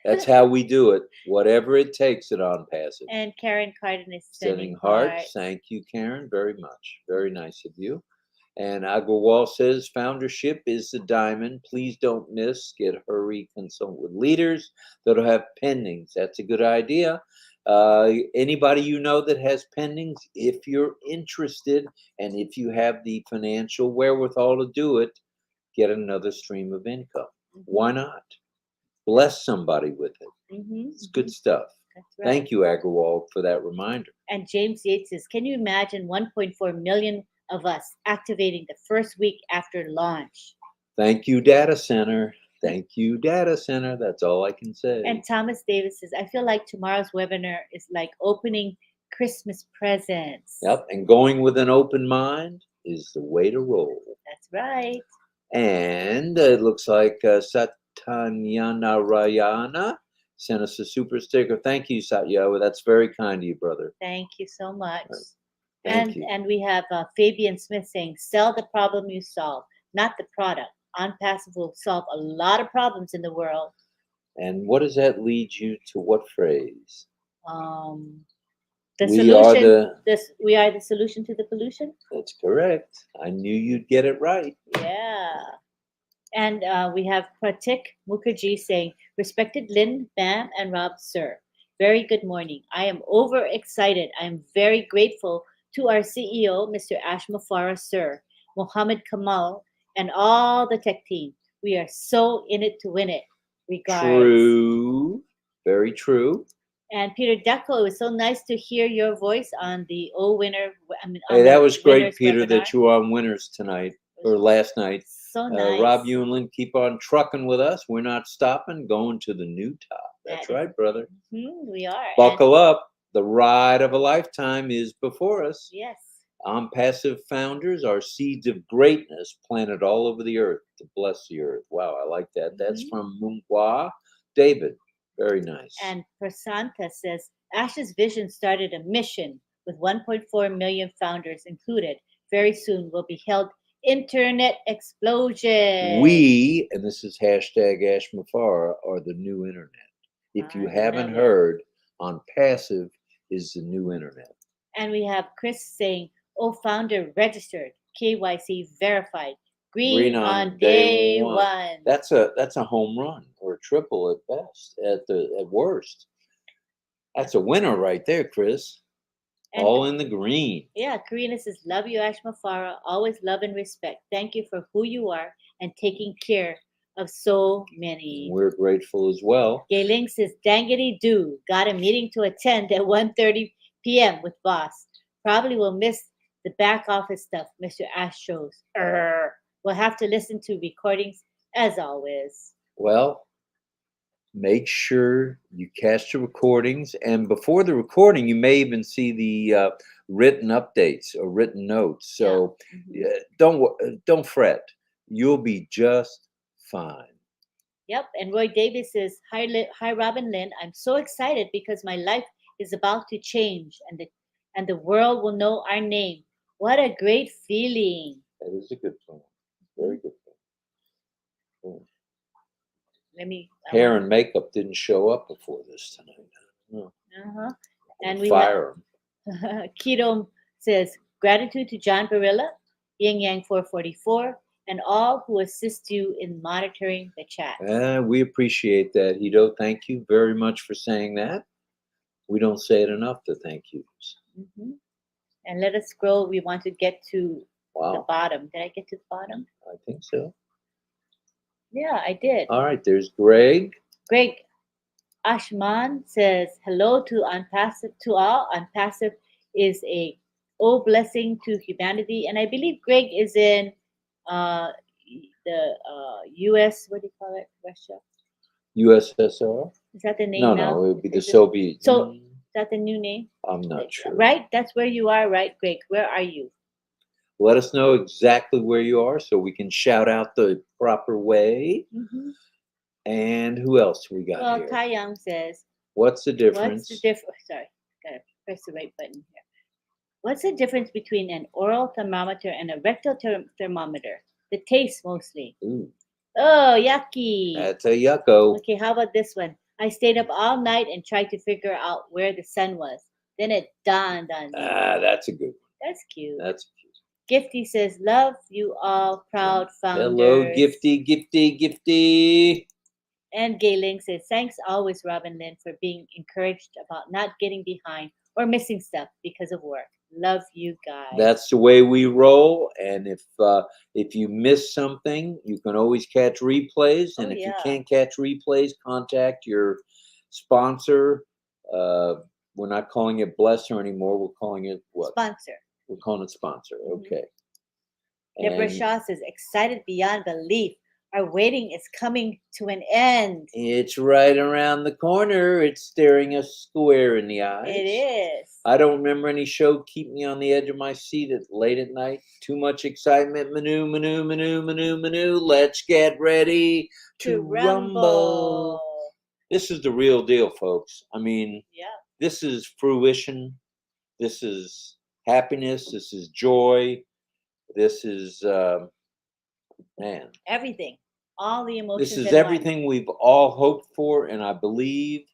That's how we do it. Whatever it takes at ONPASSIVE. And Karen Carden is sending hearts. Thank you, Karen, very much. Very nice of you. And Agrawal says, foundership is the diamond. Please don't miss. Hurry, consult with leaders that'll have pendings. That's a good idea. Anybody you know that has pendings, if you're interested and if you have the financial wherewithal to do it, get another stream of income. Mhm. Why not? Bless somebody with it. It's good stuff. That's right. Thank you, Agrawald, for that reminder. And James Yates says, can you imagine 1.4 million of us activating the first week after launch? Thank you, data center. Thank you, data center. That's all I can say. And Thomas Davis says, I feel like tomorrow's webinar is like opening Christmas presents. Yep, and going with an open mind is the way to roll. That's right. And it looks like Satyanyana Rayana sent us a super sticker. Thank you, Satya. That's very kind of you, brother. Thank you so much. Thank you. And we have Fabian Smith saying, sell the problem you solve, not the product. ONPASSIVE will solve a lot of problems in the world. And what does that lead you to? What phrase? The We solution. are We are the solution to the pollution. That's correct. I knew you'd get it right. Yeah. And we have Pratik Mukherjee saying, respected Lynn, Bam, and Rob, sir. Very good morning. I am overexcited. I am very grateful to our CEO, Mr. Ash Mufara, sir, Mohammed Kamal, and all the tech team. We are so in it to win it. Regards. True. Very true. And Peter Deco, it was so nice to hear your voice on the winner. Hey, that was great, Peter, webinar. that you were on Winners tonight or last night. So nice. Rob, you and Lynn keep on trucking with us. We're not stopping, going to the new top. That's right, brother. We are. Buckle up. The ride of a lifetime is before us. Yes. ONPASSIVE founders are seeds of greatness planted all over the earth to bless the earth. Wow, I like that. That's from Mumwa David. Very nice. And Prasanta says, Ash's vision started a mission with 1.4 million founders included. Very soon will be held internet explosion. We, and this is hashtag Ash Mufara, are the new internet. If you haven't heard, ONPASSIVE is the new internet. And we have Chris saying, oh, founder registered, KYC verified, green on day one. That's a home run or a triple at best, at worst. That's a winner right there, Chris. And all in the green. Yeah, Karina says, love you, Ash Mufara. Always love and respect. Thank you for who you are and taking care of so many. We're grateful as well. Gayling says, dangity do. Got a meeting to attend at 1:30 p.m. with boss. Probably will miss the back office stuff Mr. Ash shows. We'll have to listen to recordings as always. Well, make sure you catch the recordings, and before the recording, you may even see the written updates or written notes. So don't fret; you'll be just fine. Yep. And Roy Davis says, "Hi, Rob and Lynn. I'm so excited because my life is about to change, and the world will know our name. What a great feeling!" That is a good plan. Very good plan. Hair and makeup didn't show up before this tonight. And we fire them. Keto says, gratitude to John Barilla, Yin Yang 444, and all who assist you in monitoring the chat. We appreciate that, Hito. Thank you very much for saying that. We don't say it enough, the thank yous. And let us scroll. We want to get to the bottom. Did I get to the bottom? I think so. Yeah, I did. All right, there's Greg. Greg Ashman says, hello to ONPASSIVE, to all. ONPASSIVE is a blessing to humanity. And I believe Greg is in the U.S., what do you call it, Russia? USSR? Is that the name now? No, it would be the Soviet. So, is that the new name? I'm not sure. Right? That's where you are, right, Greg? Where are you? Let us know exactly where you are so we can shout out the proper way. And who else we got here? Well, Tai Young says, what's the difference? Sorry, gotta press the right button here. What's the difference between an oral thermometer and a rectal thermometer? The taste mostly. Ooh. Oh, yucky. That's a yucko. Okay, how about this one? I stayed up all night and tried to figure out where the sun was. Then it dawned on me. That's a good one. That's cute. That's cute. Gifty says, love you all, proud founders. Hello, Gifty. And Gayling says, thanks always, Rob and Lynn, for being encouraged about not getting behind or missing stuff because of work. Love you guys. That's the way we roll. And if you miss something, you can always catch replays. And if you can't catch replays, contact your sponsor. We're not calling it Blesser anymore. We're calling it what? Sponsor. We're calling it sponsor. Okay. Deborah Shaw says, excited beyond belief. Our waiting is coming to an end. It's right around the corner. It's staring us square in the eyes. It is. I don't remember any show keep me on the edge of my seat late at night. Too much excitement. Manu, manu, manu, manu, manu. Let's get ready to rumble. This is the real deal, folks. I mean, this is fruition. This is happiness. This is joy. This is, man. Everything. All the emotions. This is everything we've all hoped for, and I believe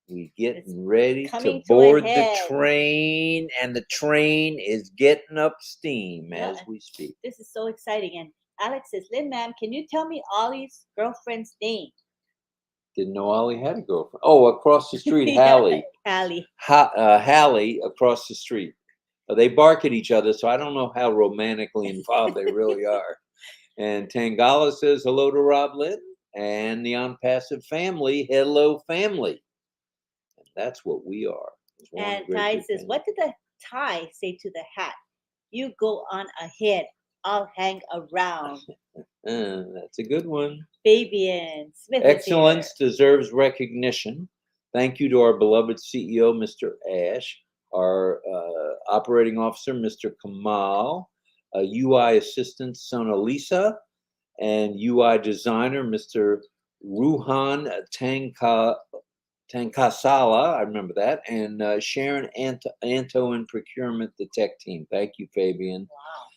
we're getting ready to board the train, and the train is getting up steam as we speak. This is so exciting. And Alex says, Lynn, ma'am, can you tell me Ollie's girlfriend's name? Didn't know Ollie had a girlfriend. Oh, across the street, Hallie. Hallie across the street. They bark at each other, so I don't know how romantically involved they really are. And Tangala says hello to RobLynn and the ONPASSIVE family. Hello, family. And that's what we are. And Ty says, what did the tie say to the hat? You go on ahead. I'll hang around. That's a good one. Fabian Smith. Excellence deserves recognition. Thank you to our beloved CEO, Mr. Ash, our operating officer, Mr. Kamal, UI assistant, Sonalisa, and UI designer, Mr. Ruhan Tankasala, I remember that, and Sharon Anto in procurement, the tech team. Thank you, Fabian. Wow.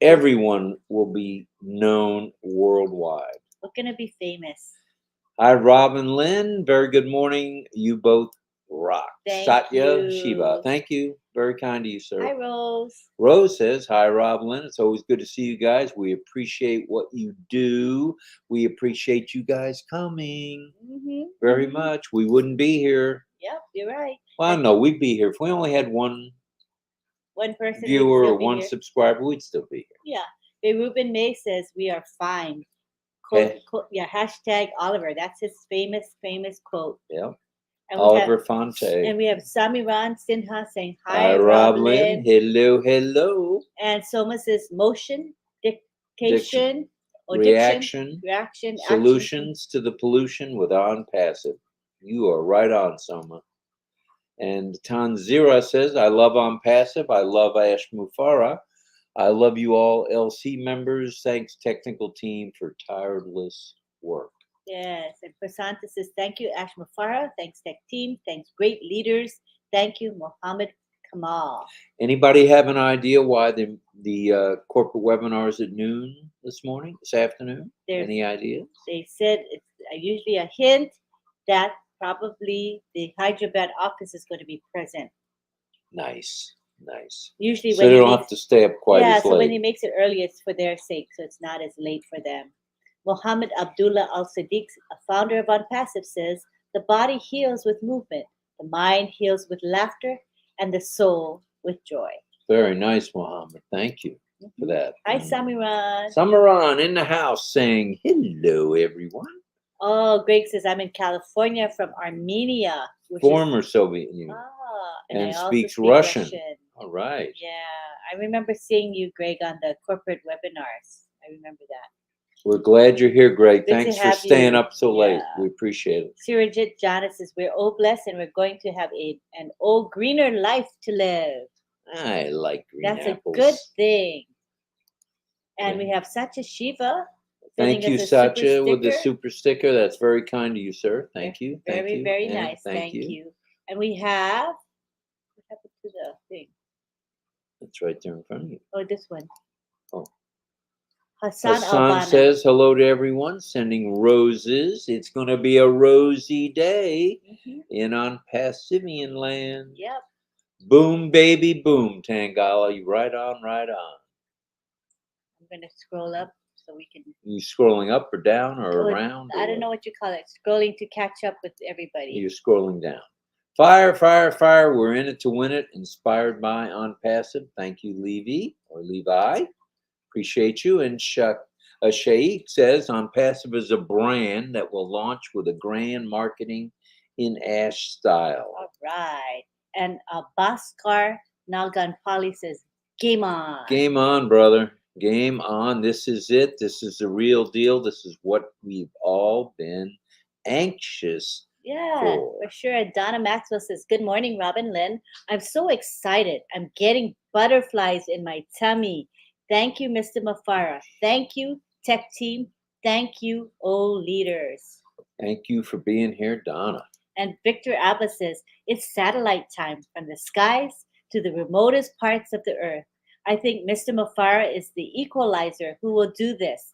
Everyone will be known worldwide. We're going to be famous. Hi, Rob and Lynn. Very good morning. You both rock. Thank Satya you. Shiva. Thank you. Very kind to you, sir. Hi, Rose. Rose says, hi, Rob Lynn. It's always good to see you guys. We appreciate what you do. We appreciate you guys coming very much. We wouldn't be here. Yep, you're right. Well, no, we'd be here. If we only had one person viewer or one subscriber, we'd still be here. Yeah. Ruben May says, we are fine. Quote, hashtag Oliver. That's his famous quote. Yeah. Oliver Fonte. And we have Samiran Sinha saying, hi, RobLynn. Hello, hello. And Soma says, motion, dictation, reaction, solutions action. to the pollution with ONPASSIVE. You are right on, Soma. And Tanzira says, I love ONPASSIVE. I love Ash Mufara. I love you all LC members. Thanks, technical team, for tireless work. Yes. And Prasanta says, thank you, Ash Mufara. Thanks, tech team. Thanks, great leaders. Thank you, Mohammed Kamal. Anybody have an idea why the corporate webinar is at noon this afternoon? Any ideas? They said it's usually a hint that probably the Hyderabad office is going to be present. Nice. Usually so they don't have to stay up quite as late. So when he makes it early, it's for their sake, so it's not as late for them. Mohammed Abdullah Al-Sadiq, a founder of ONPASSIVE, says, the body heals with movement, the mind heals with laughter, and the soul with joy. Very nice, Mohammed. Thank you for that. Hi, Samiran. Samiran in the house saying, hello, everyone. Oh, Greg says, I'm in California from Armenia. Former Soviet Union. And speaks Russian. All right. Yeah, I remember seeing you, Greg, on the corporate webinars. I remember that. We're glad you're here, Greg. Good Thanks for staying up so late. We appreciate it. Surajit Jana says, we're all blessed and we're going to have an old greener life to live. I like green apples. That's a good thing. And we have Satya Shiva. Thank you, Satya, with the super sticker. That's very kind of you, sir. Thank you. Very, very nice. Thank you. And we have, what happened to the thing? It's right there in front of you. Oh, this one. Oh. Hassan says hello to everyone, sending roses. It's going to be a rosy day in ONPASSIVIAN land. Yep. Boom, baby, boom, Tangala. You right on, right on. I'm going to scroll up so we can. You scrolling up or down or around? I don't know what you call it. Scrolling to catch up with everybody. You're scrolling down. Fire, fire, fire. We're in it to win it. Inspired by ONPASSIVE. Thank you, Levi or Levi. Appreciate you. And Shaikh says ONPASSIVE is a brand that will launch with a grand marketing in Ash style. All right. And Bhaskar Naganpali says, game on. Game on, brother. Game on. This is it. This is the real deal. This is what we've all been anxious for sure. Donna Maxwell says, good morning, Robin Lynn. I'm so excited. I'm getting butterflies in my tummy. Thank you, Mr. Mafara. Thank you, tech team. Thank you, leaders. Thank you for being here, Donna. And Victor Abba says, it's satellite time from the skies to the remotest parts of the earth. I think Mr. Mafara is the equalizer who will do this.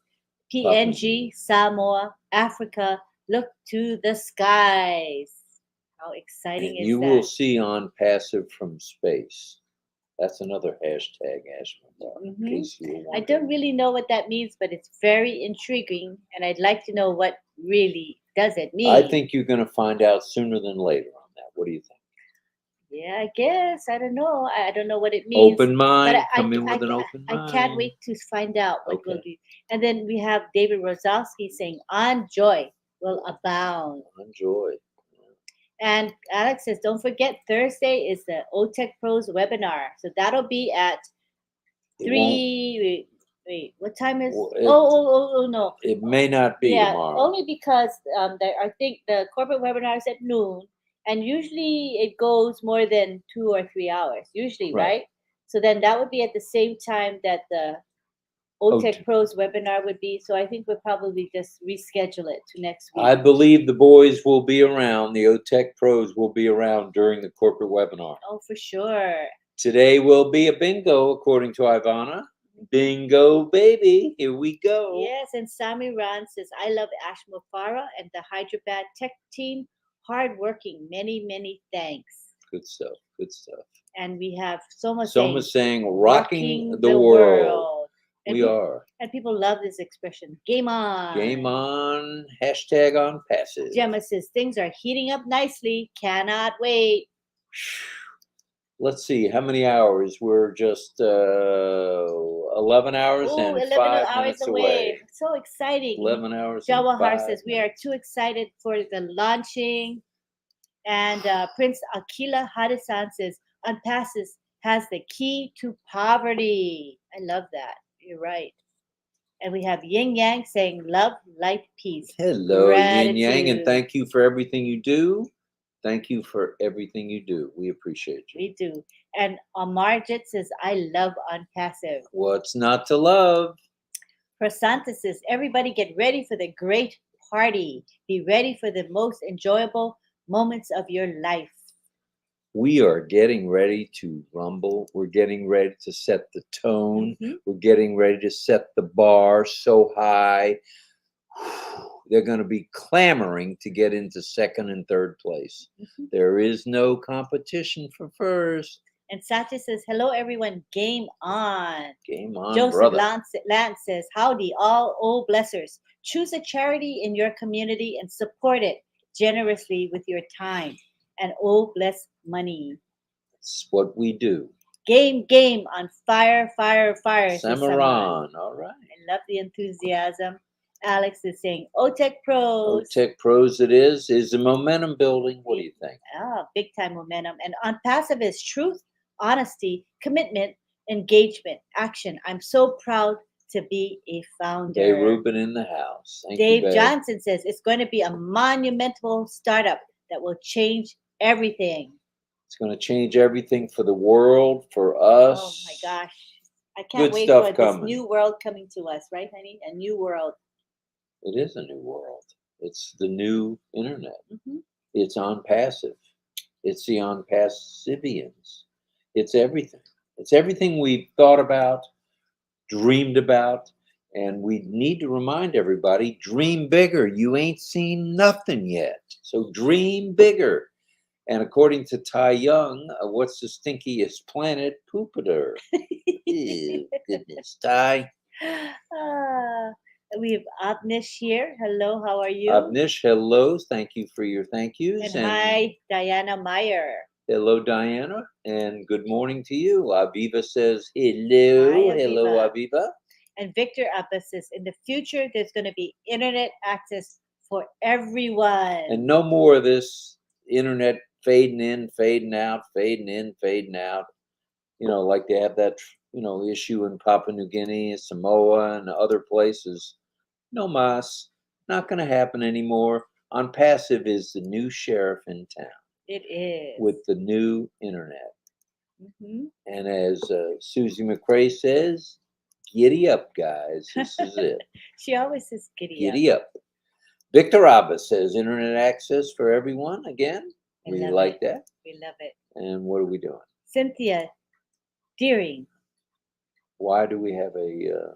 PNG, Samoa, Africa, look to the skies. How exciting is you that? You will see ONPASSIVE from space. That's another hashtag, Ashman. In case you were wondering. I don't really know what that means, but it's very intriguing, and I'd like to know what really does it mean. I think you're going to find out sooner than later on that. What do you think? Yeah, I guess. I don't know. I don't know what it means. Open mind. But Come in with an open mind. I can't wait to find out what will be. And then we have David Rosowski saying, on joy will abound. On joy. And Alex says, don't forget, Thursday is the OTech Pros webinar. So that'll be at 3. Wait, what time is? No. It may not be tomorrow. Only because I think the corporate webinar is at noon. And usually it goes more than 2 or 3 hours, usually, right? So then that would be at the same time that the OTech Pros webinar would be. So I think we'll probably just reschedule it to next week. I believe the boys will be around. The OTech Pros will be around during the corporate webinar. Oh, for sure. Today will be a bingo, according to Ivana. Bingo, baby. Here we go. Yes, and Sami Ran says, I love Ash Mufara and the Hyderabad tech team. Hardworking. Many, many thanks. Good stuff. Good stuff. And we have Soma saying, rocking the world. We are. And people love this expression. Game on. Game on. Hashtag ONPASSIVE. Gemma says, things are heating up nicely. Cannot wait. Let's see. How many hours? We're just 11 hours and 11 5 hours minutes away. So exciting. 11 hours Jawahar says, we are too excited for the launching. And Prince Akila Hadisan says, ONPASSIVE has the key to poverty. I love that. You're right. And we have Yin Yang saying, love, light, peace. Hello, Yin Yang, and thank you for everything you do. Thank you for everything you do. We appreciate you. We do. And Amarjit says, I love ONPASSIVE. What's not to love? Prasanta says, everybody get ready for the great party. Be ready for the most enjoyable moments of your life. We are getting ready to rumble. We're getting ready to set the tone. We're getting ready to set the bar so high. They're going to be clamoring to get into second and third place. There is no competition for first. And Satya says, hello, everyone. Game on. Game on, Joseph brother. Lance says, howdy, all blessers. Choose a charity in your community and support it generously with your time. And bless money. That's what we do. Game on fire. Samaran. All right. I love the enthusiasm. Alex is saying, OTech Pros. OTech Pros it is. Is the momentum building? What do you think? Big time momentum. And ONPASSIVE is truth, honesty, commitment, engagement, action. I'm so proud to be a founder. Dave Rubin in the house. Dave Johnson says, it's going to be a monumental startup that will change everything. It's going to change everything for the world, for us. Oh my gosh. I can't wait for this new world coming to us, right, honey? A new world. It is a new world. It's the new internet. It's ONPASSIVE. It's the ONPASSIVians. It's everything. It's everything we've thought about, dreamed about, and we need to remind everybody, dream bigger. You ain't seen nothing yet. So dream bigger. And according to Tai Young, what's the stinkiest planet? Jupiter. Ew, goodness, Tai. We have Avnish here. Hello, how are you? Avnish, hello. Thank you for your thank yous. And hi, Diana Meyer. Hello, Diana, and good morning to you. Aviva says hello. Hi, Hello, Aviva. Aviva. And Victor Abba says, in the future, there's going to be internet access for everyone. And no more of this internet fading in, fading out, fading in, fading out. You know, like they have that, issue in Papua New Guinea, Samoa, and other places. No mas. Not going to happen anymore. ONPASSIVE is the new sheriff in town. It is. With the new internet. Mm-hmm. And as Susie McCrae says, giddy up, guys. This is it. She always says Giddy up. Victor Abba says internet access for everyone again. We like that. We love it. And what are we doing? Cynthia Deering. Why do we have a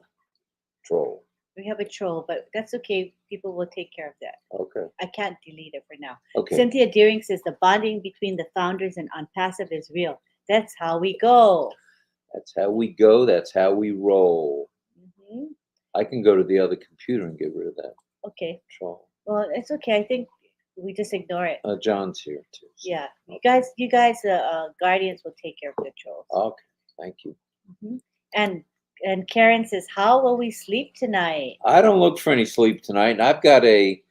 troll? We have a troll, but that's okay. People will take care of that. Okay. I can't delete it for now. Okay. Cynthia Deering says the bonding between the founders and ONPASSIVE is real. That's how we go. That's how we go. That's how we roll. Mm-hmm. I can go to the other computer and get rid of that. Okay. Troll. Well, it's okay. I think we just ignore it. John's here too. So. Yeah. You guys, guardians will take care of the trolls. Okay. Thank you. Mm-hmm. And Karen says, how will we sleep tonight? I don't look for any sleep tonight. And I've got I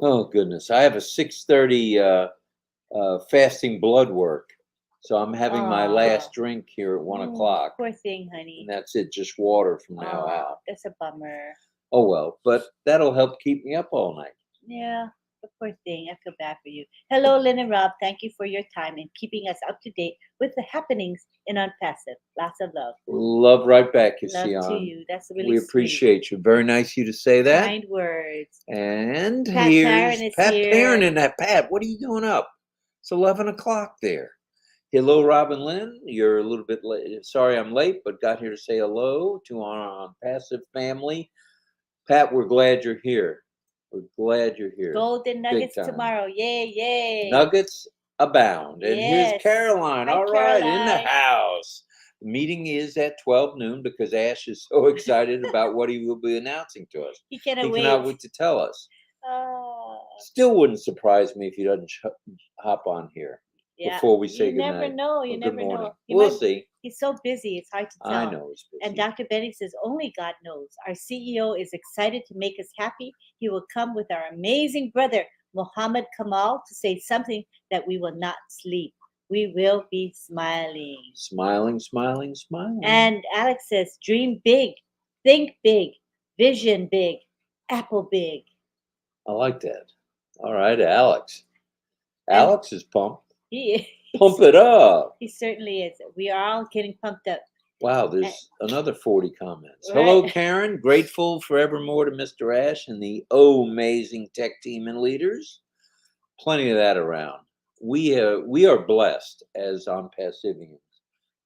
have a 6:30 fasting blood work. So I'm having my last drink here at 1 o'clock. Poor thing, honey. And that's it, just water from now out. That's a bummer. Oh, well, but that'll help keep me up all night. Yeah, the poor thing. I feel bad for you. Hello, Lynn and Rob. Thank you for your time and keeping us up to date with the happenings in ONPASSIVE. Lots of love. Love right back, you love see. To you. That's really we appreciate you. Very nice of you to say that. Kind words. And Pat here's Perrin is Pat here. Perrin and that. Pat, what are you doing up? It's 11 o'clock there. Hello, Rob and Lynn. You're a little bit late. Sorry I'm late, but got here to say hello to our ONPASSIVE family. Pat, we're glad you're here. We're glad you're here. Golden Nuggets tomorrow. Yay, yay. Nuggets abound. And here's Caroline. Hi, all right, Caroline. in the house. The meeting is at 12 noon because Ash is so excited about what he will be announcing to us. He cannot wait to tell us. Still wouldn't surprise me if he doesn't hop on here before we say goodnight. You never know. You never know. We'll see. He's so busy. It's hard to tell. I know he's busy. And Dr. Benny says, only God knows. Our CEO is excited to make us happy. He will come with our amazing brother, Muhammad Kamal, to say something that we will not sleep. We will be smiling. Smiling, smiling, smiling. And Alex says, dream big, think big, vision big, apple big. I like that. All right, Alex. Alex is pumped. Pump it up. He certainly is. We are all getting pumped up. Wow, there's another 40 comments. Right. Hello, Karen. Grateful forevermore to Mr. Ash and the amazing tech team and leaders. Plenty of that around. We are blessed as ONPASSIVians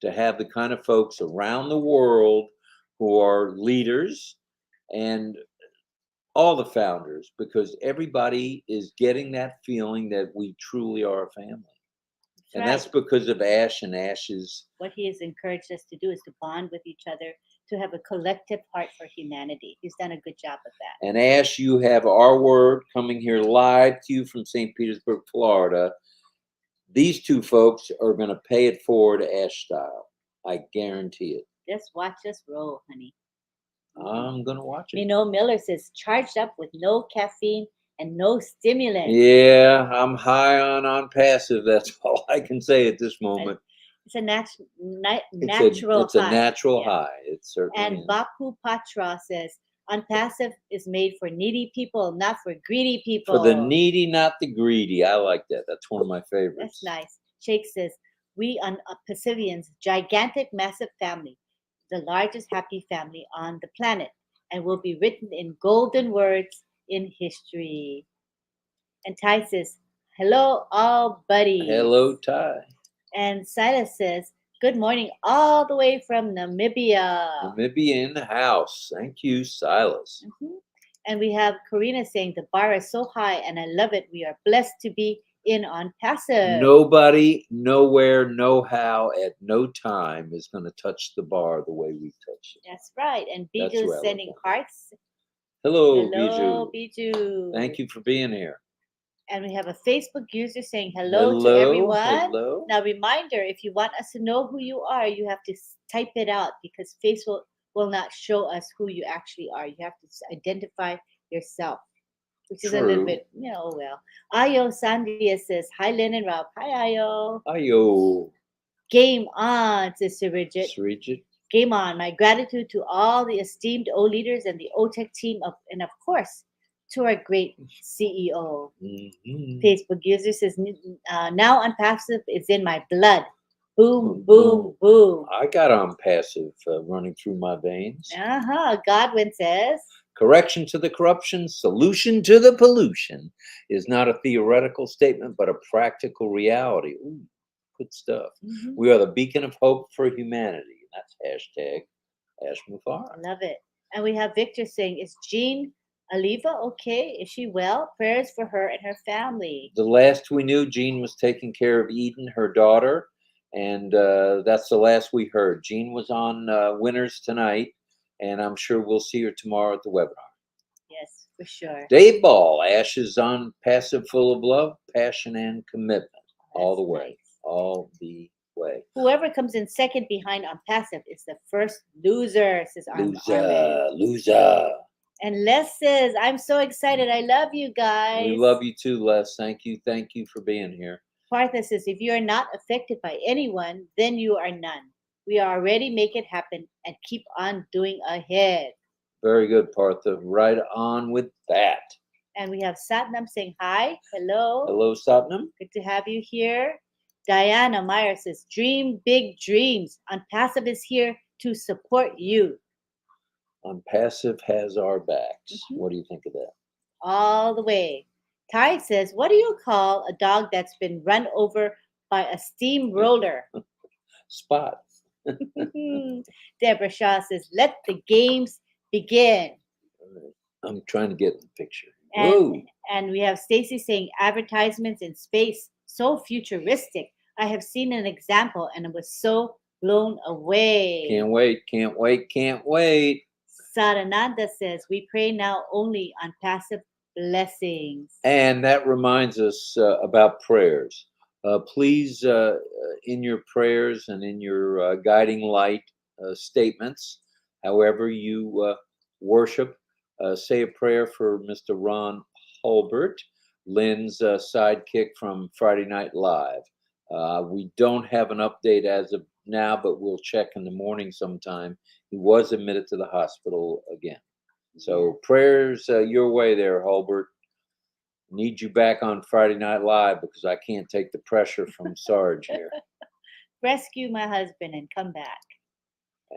to have the kind of folks around the world who are leaders and all the founders, because everybody is getting that feeling that we truly are a family. And that's because of Ash and Ash's. What he has encouraged us to do is to bond with each other, to have a collective heart for humanity. He's done a good job of that. And Ash, you have our word coming here live to you from St. Petersburg, Florida. These two folks are going to pay it forward Ash style. I guarantee it. Just watch us roll, honey. I'm going to watch it. Minot Miller says, charged up with no caffeine and no stimulant. Yeah, I'm high on ONPASSIVE. That's all I can say at this moment. It's a natural high. It's a natural high. It's certainly. And Baku Patra says, ONPASSIVE is made for needy people, not for greedy people. For the needy, not the greedy. I like that. That's one of my favorites. That's nice. Shake says, we ONPASSIVians, gigantic, massive family, the largest happy family on the planet, and will be written in golden words in history. And Ty says, hello, all buddies. Hello, Ty. And Silas says, good morning, all the way from Namibia. Namibia in the house. Thank you, Silas. Mm-hmm. And we have Karina saying, the bar is so high and I love it. We are blessed to be in ONPASSIVE. Nobody, nowhere, no how, at no time is going to touch the bar the way we touch it. That's right. And Bijou is sending hearts. Hello, Hello, Bijou. Bijou. Thank you for being here. And we have a Facebook user saying hello to everyone. Hello. Now, reminder, if you want us to know who you are, you have to type it out because Facebook will not show us who you actually are. You have to identify yourself, which is a little True. bit, oh well. Ayo Sandia says, hi, Lynn and Rob. Hi, Ayo. Ayo. Game on, Sister Bridget. Bridget. Game on. My gratitude to all the esteemed O leaders and the OTEC team, and of course, to our great CEO. Mm-hmm. Facebook user says, now ONPASSIVE is in my blood. Boom, boom, boom. I got ONPASSIVE running through my veins. Godwin says, correction to the corruption, solution to the pollution is not a theoretical statement, but a practical reality. Ooh, good stuff. Mm-hmm. We are the beacon of hope for humanity. That's hashtag #Mufar. Love it. And we have Victor saying, is Jean Aliva okay? Is she well? Prayers for her and her family. The last we knew, Jean was taking care of Eden, her daughter, and that's the last we heard. Jean was on Winners tonight, and I'm sure we'll see her tomorrow at the webinar. Yes, for sure. Dave Ball, Ashes on Passive, full of love, passion, and commitment. All the way. Nice. All the way. Whoever comes in second behind ONPASSIVE is the first loser, says Armin. Loser. And Les says, I'm so excited. I love you guys. We love you too, Les. Thank you. Thank you for being here. Partha says, if you are not affected by anyone, then you are none. We already make it happen and keep on doing ahead. Very good, Partha. Right on with that. And we have Satnam saying hi. Hello. Hello, Satnam. Good to have you here. Diana Meyer says, dream big dreams. ONPASSIVE is here to support you. ONPASSIVE has our backs. Mm-hmm. What do you think of that? All the way. Ty says, what do you call a dog that's been run over by a steamroller? Spot. Deborah Shaw says, let the games begin. I'm trying to get the picture. And we have Stacy saying, advertisements in space, so futuristic. I have seen an example and it was so blown away. Can't wait, can't wait, can't wait. Sarananda says, we pray now only on passive blessings. And that reminds us about prayers. Please, in your prayers and in your guiding light statements, however you worship, say a prayer for Mr. Ron Hulbert, Lynn's sidekick from Friday Night Live. We don't have an update as of now, but we'll check in the morning sometime. He was admitted to the hospital again. So prayers your way there, Hulbert. Need you back on Friday Night Live because I can't take the pressure from Sarge here. Rescue my husband and come back.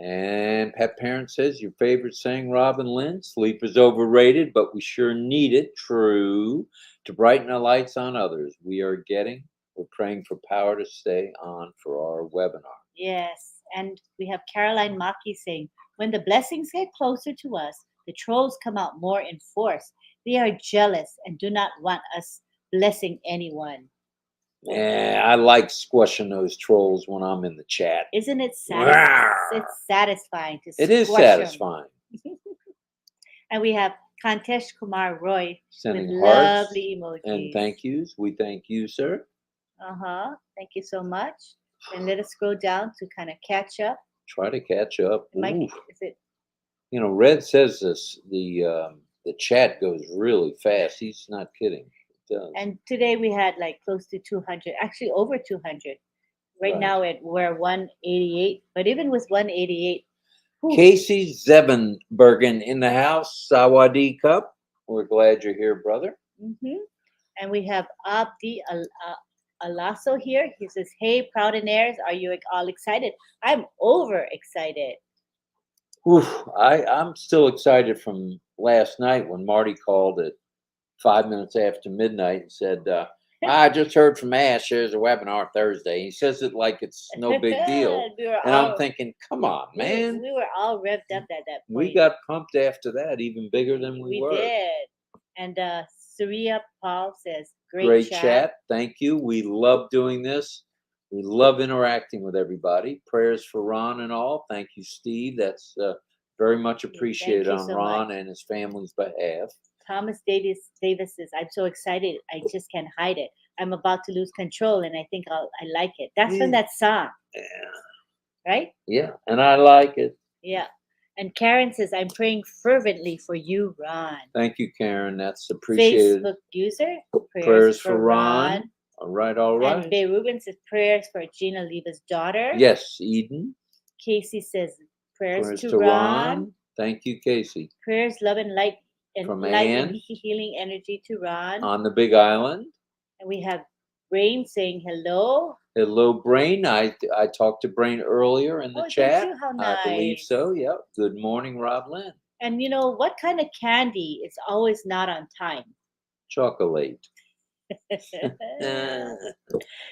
And Pet Parent says, your favorite saying, Rob and Lynn, sleep is overrated, but we sure need it. True. To brighten the lights on others. We're praying for power to stay on for our webinar. Yes. And we have Caroline Maki saying, when the blessings get closer to us, the trolls come out more in force. They are jealous and do not want us blessing anyone. I like squashing those trolls when I'm in the chat. Isn't it satisfying? It's satisfying to squash It is satisfying. And we have Kantesh Kumar Roy sending with hearts lovely emojis. and thank yous. We thank you, sir. Thank you so much. And let us scroll down to kind of catch up. Try to catch up. Is it? You know, Red says this. The chat goes really fast. He's not kidding. It does. And today we had like close to 200, actually over 200. Right now we're 188. But even with 188, Casey Zevenbergen in the house. Sawadee Cup. We're glad you're here, brother. Mm-hmm. And we have Abdi Alasso here. He says, hey, Proudinaires, are you all excited? I'm over excited. I'm still excited from last night when Marty called at 5 minutes after midnight and said, I just heard from Ash. There's a webinar Thursday. He says it like it's no big deal. I'm thinking, come on, man. We were all revved up at that point. We got pumped after that, even bigger than we were. We did. And Surya Paul says, great chat. Thank you. We love doing this. We love interacting with everybody. Prayers for Ron and all. Thank you, Steve. That's Very much appreciated you on so Ron much. and his family's behalf. Thomas Davis says, "I'm so excited, I just can't hide it. I'm about to lose control, and I think I like it." That's from that song, right? Yeah, and I like it. Yeah. And Karen says, "I'm praying fervently for you, Ron." Thank you, Karen. That's appreciated. Facebook user, Prayers for Ron. All right, all And right. Bay Ruben says, "Prayers for Gina Leva's daughter." Yes, Eden. Casey says, "Prayers, Prayers to to Ron." Ron. Thank you, Casey. Prayers, love, and light, and From light Ann and healing energy to Ron. on the Big Island. And we have Brain saying hello. Hello, Brain. I talked to Brain earlier in the chat. Did you? How I believe nice. so. Yep. Good morning, RobLynn. And you know what kind of candy is always not on time? Chocolate.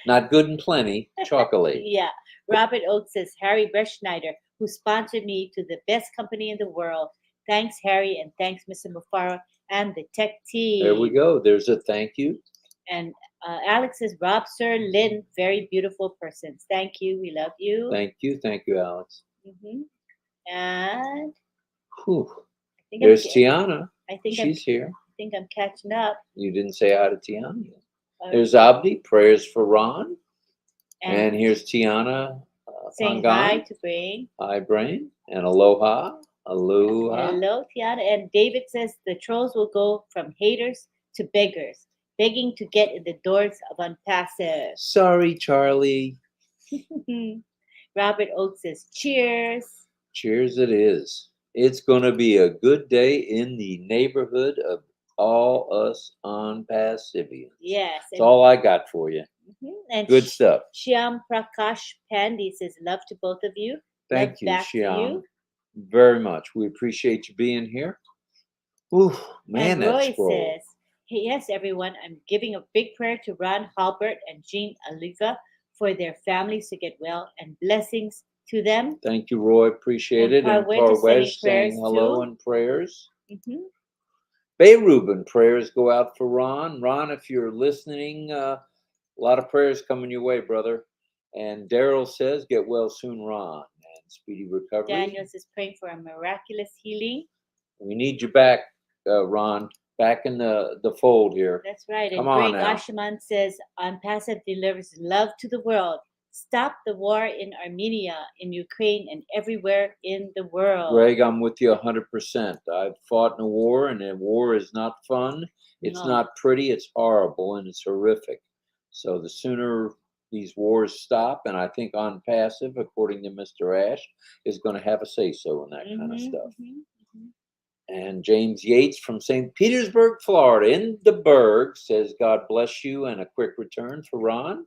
Not good and plenty. Chocolate. Yeah. Robert Oates says, "Harry Breschneider, who sponsored me to the best company in the world. Thanks, Harry, and thanks, Mr. Mufara and the tech team." There we go. There's a thank you. And Alex says, "Rob, Sir, Lynn, very beautiful persons. Thank you. We love you." Thank you. Thank you, Alex. And Whew. I think There's Tiana. She's here. I think I'm catching up. You didn't say hi to Tiana yet. There's Abdi. Prayers for Ron. And here's Tiana. Saying Pangan. hi to Brain. Hi, Brain. And aloha. Aloha. Hello, Tiana. And David says, "The trolls will go from haters to beggars, begging to get in the doors of ONPASSIVE." Sorry, Charlie. Robert Oates says, "Cheers." Cheers it is. It's going to be a good day in the neighborhood of all us ONPASSIVians. Yes. That's all I got for you. And Good stuff. Shyam Prakash Pandey says, "Love to both of you." Thank you, back to Shyam. you. Very much. We appreciate you being here. Ooh, man, And Roy that's scroll. says, "Hey, yes, everyone, I'm giving a big prayer to Ron Halbert and Jean Aliva for their families to get well, and blessings to them." Thank you, Roy. Appreciate it. And Parwesh saying hello and prayers. Bay Ruben, prayers go out for Ron. Ron, if you're listening, a lot of prayers coming your way, brother. And Daryl says, "Get well soon, Ron, and speedy recovery." Daniel is praying for a miraculous healing. We need you back, Ron, back in the fold here. That's right. Come and on Greg now. Asherman says, "ONPASSIVE delivers love to the world. Stop the war in Armenia, in Ukraine, and everywhere in the world." Greg, I'm with you 100%. I've fought in a war, and a war is not fun. It's not pretty. It's horrible, and it's horrific. So the sooner these wars stop, and I think ONPASSIVE, according to Mr. Ash, is going to have a say-so in that kind of stuff. And James Yates from St. Petersburg, Florida, in the Berg, says, "God bless you and a quick return for Ron."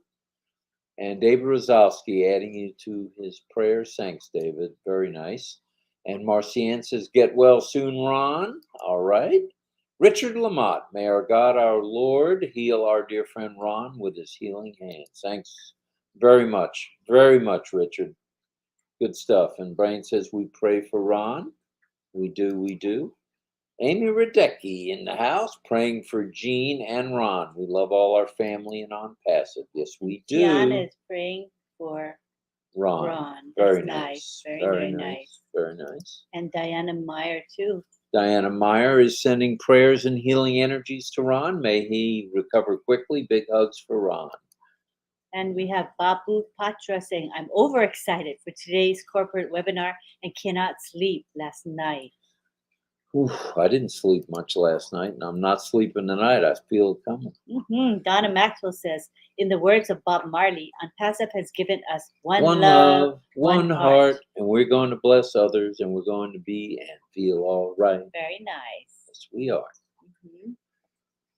And David Rozowski adding you to his prayers. Thanks, David. Very nice. And Marcian says, "Get well soon, Ron." All right. Richard Lamott, may our God, our Lord, heal our dear friend Ron with his healing hands. Thanks very much, Richard. Good stuff. And Brain says, "We pray for Ron." We do, we do. Amy Radecki in the house, praying for Jean and Ron. We love all our family and ONPASSIVE. Yes, we do. Diana is praying for Ron. That's Very nice. Very nice. Very nice. And Diana Meyer too. Diana Meyer is sending prayers and healing energies to Ron. May he recover quickly. Big hugs for Ron. And we have Babu Patra saying, "I'm overexcited for today's corporate webinar and cannot sleep last night." Oof, I didn't sleep much last night, and I'm not sleeping tonight. I feel it coming. Donna Maxwell says, "In the words of Bob Marley, ONPASSIVE has given us one love, one heart, and we're going to bless others, and we're going to be and feel all right." Very nice. Yes, we are.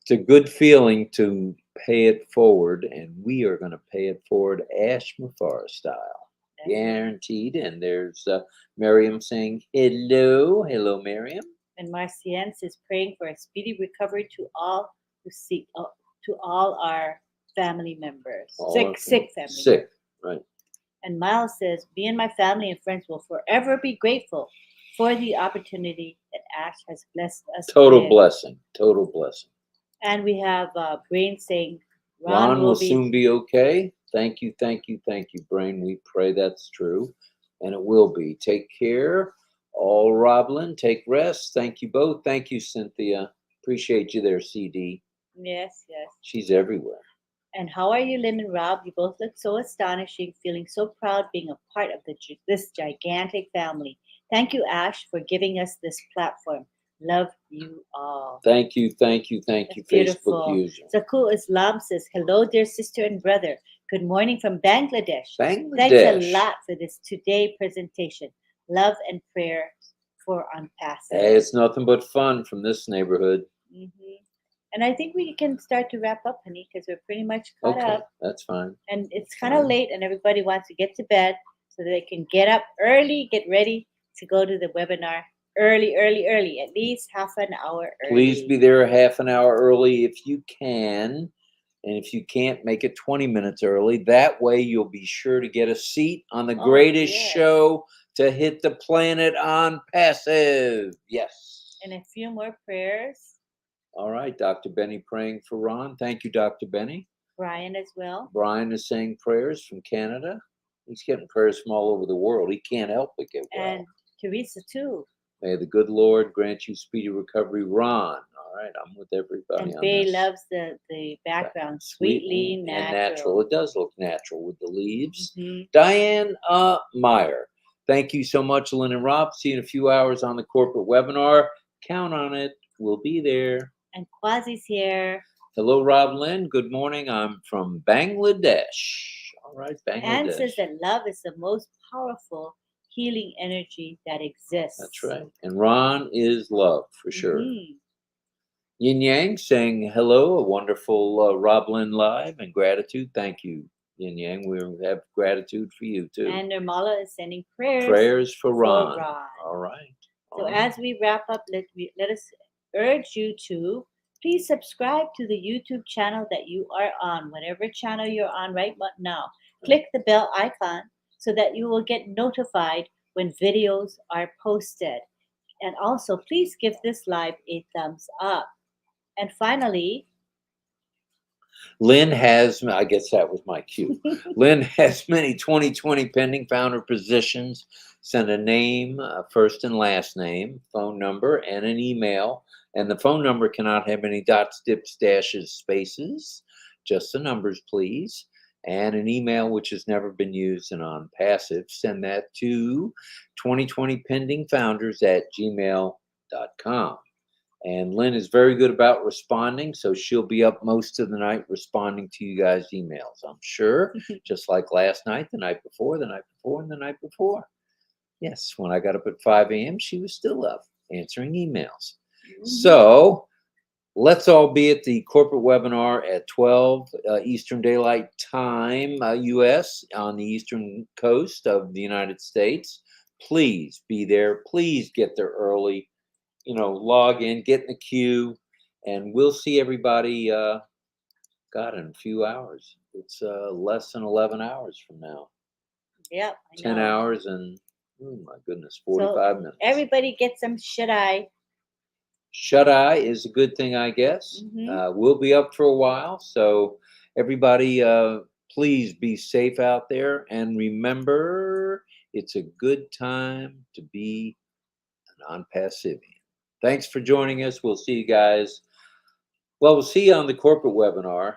It's a good feeling to pay it forward, and we are going to pay it forward Ash Mufara style. Guaranteed. And there's Miriam saying hello. Hello, Miriam. And Marciennes is praying for a speedy recovery to all who seek, to all our family members. Sick family. Sick, right. And Miles says, "Me and my family and friends will forever be grateful for the opportunity that Ash has blessed us Total with." blessing. Total blessing. And we have Brain saying, Ron will soon be okay. Thank you, thank you, thank you, Brain. We pray that's true, and it will be. Take care. All RobLynn, take rest. Thank you both. Thank you, Cynthia. Appreciate you there, CD. Yes, yes. She's everywhere. And how are you, Lynn and Rob? You both look so astonishing, feeling so proud being a part of this gigantic family. Thank you, Ash, for giving us this platform. Love you all. Thank you, thank you, thank you, That's Facebook beautiful. user. Zakul Islam says, hello, dear sister and brother. Good morning from Bangladesh. Thanks a Bangladesh. lot for this today presentation. Love and prayers for ONPASSIVE. Hey, it's nothing but fun from this neighborhood. And I think we can start to wrap up, honey, because we're pretty much caught Okay, up. that's fine. And it's kind of late, and everybody wants to get to bed so they can get up early, get ready to go to the webinar early, at least half an hour early. Please be there a half an hour early if you can. And if you can't, make it 20 minutes early. That way you'll be sure to get a seat on the greatest show to hit the planet on passive. Yes. And a few more prayers. All right, Dr. Benny praying for Ron. Thank you, Dr. Benny. Brian as well. Brian is saying prayers from Canada. He's getting prayers from all over the world. He can't help but get well. And Teresa too. May the good Lord grant you speedy recovery, Ron. All right, I'm with everybody and on Faye this. loves the background. Sweetly natural. And natural. It does look natural with the leaves. Diane Meyer. Thank you so much, Lynn and Rob. See you in a few hours on the corporate webinar. Count on it. We'll be there. And Quasi's here. Hello, RobLynn. Good morning. I'm from Bangladesh. All right, Bangladesh. Anne says that love is the most powerful healing energy that exists. That's right. And Ron is love, for sure. Yin Yang saying hello, a wonderful RobLynn Live and gratitude. Thank you, Yin Yang. We have gratitude for you, too. And Nirmala is sending prayers. Prayers for Ron. All right. So as we wrap up, let us urge you to please subscribe to the YouTube channel that you are on, whatever channel you're on right now. Click the bell icon so that you will get notified when videos are posted. And also, please give this live a thumbs up. And finally, Lynn has, I guess that was my cue. Lynn has many 2020 pending founder positions. Send a name, first and last name, phone number, and an email. And the phone number cannot have any dots, dips, dashes, spaces. Just the numbers, please. And an email which has never been used in ONPASSIVE. Send that to 2020pendingfounders@gmail.com. And Lynn is very good about responding, so she'll be up most of the night responding to you guys' emails, I'm sure. Just like last night, the night before, and the night before. Yes, when I got up at 5 a.m., she was still up answering emails. So let's all be at the corporate webinar at 12 Eastern Daylight Time, U.S., on the eastern coast of the United States. Please be there. Please get there early. You know, log in, get in the queue, and we'll see everybody, God, in a few hours. It's less than 11 hours from now. Yep. 10 hours and, oh my goodness, 45 minutes. Everybody get some shut-eye. Shut-eye is a good thing, I guess. We'll be up for a while, so everybody, please be safe out there. And remember, it's a good time to be an ONPASSIVE. Thanks for joining us. We'll see you guys. Well, we'll see you on the corporate webinar.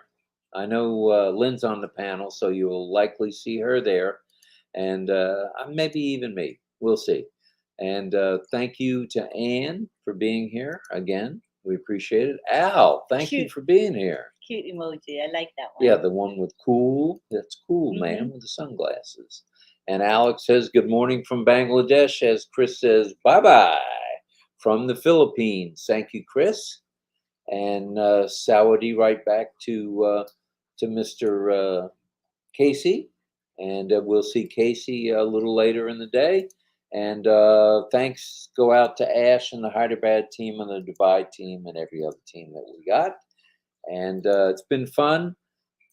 I know Lynn's on the panel, so you'll likely see her there. And maybe even me. We'll see. And thank you to Anne for being here again. We appreciate it. Al, thank you for being here. Cute emoji. I like that one. Yeah, the one with cool. That's cool, man, with the sunglasses. And Alex says, good morning from Bangladesh, as Chris says, bye-bye. From the Philippines. Thank you, Chris. And Sawadee right back to Mr. Casey. And we'll see Casey a little later in the day. And thanks go out to Ash and the Hyderabad team and the Dubai team and every other team that we got. And it's been fun.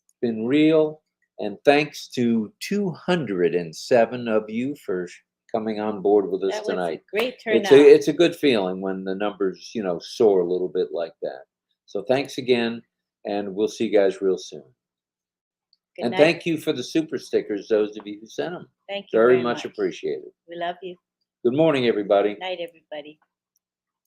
It's been real. And thanks to 207 of you for coming on board with us tonight. Great turnout. It's a good feeling when the numbers, soar a little bit like that. So thanks again, and we'll see you guys real soon. And thank you for the super stickers, those of you who sent them. Thank you very much appreciated. We love you. Good morning, everybody. Night, everybody.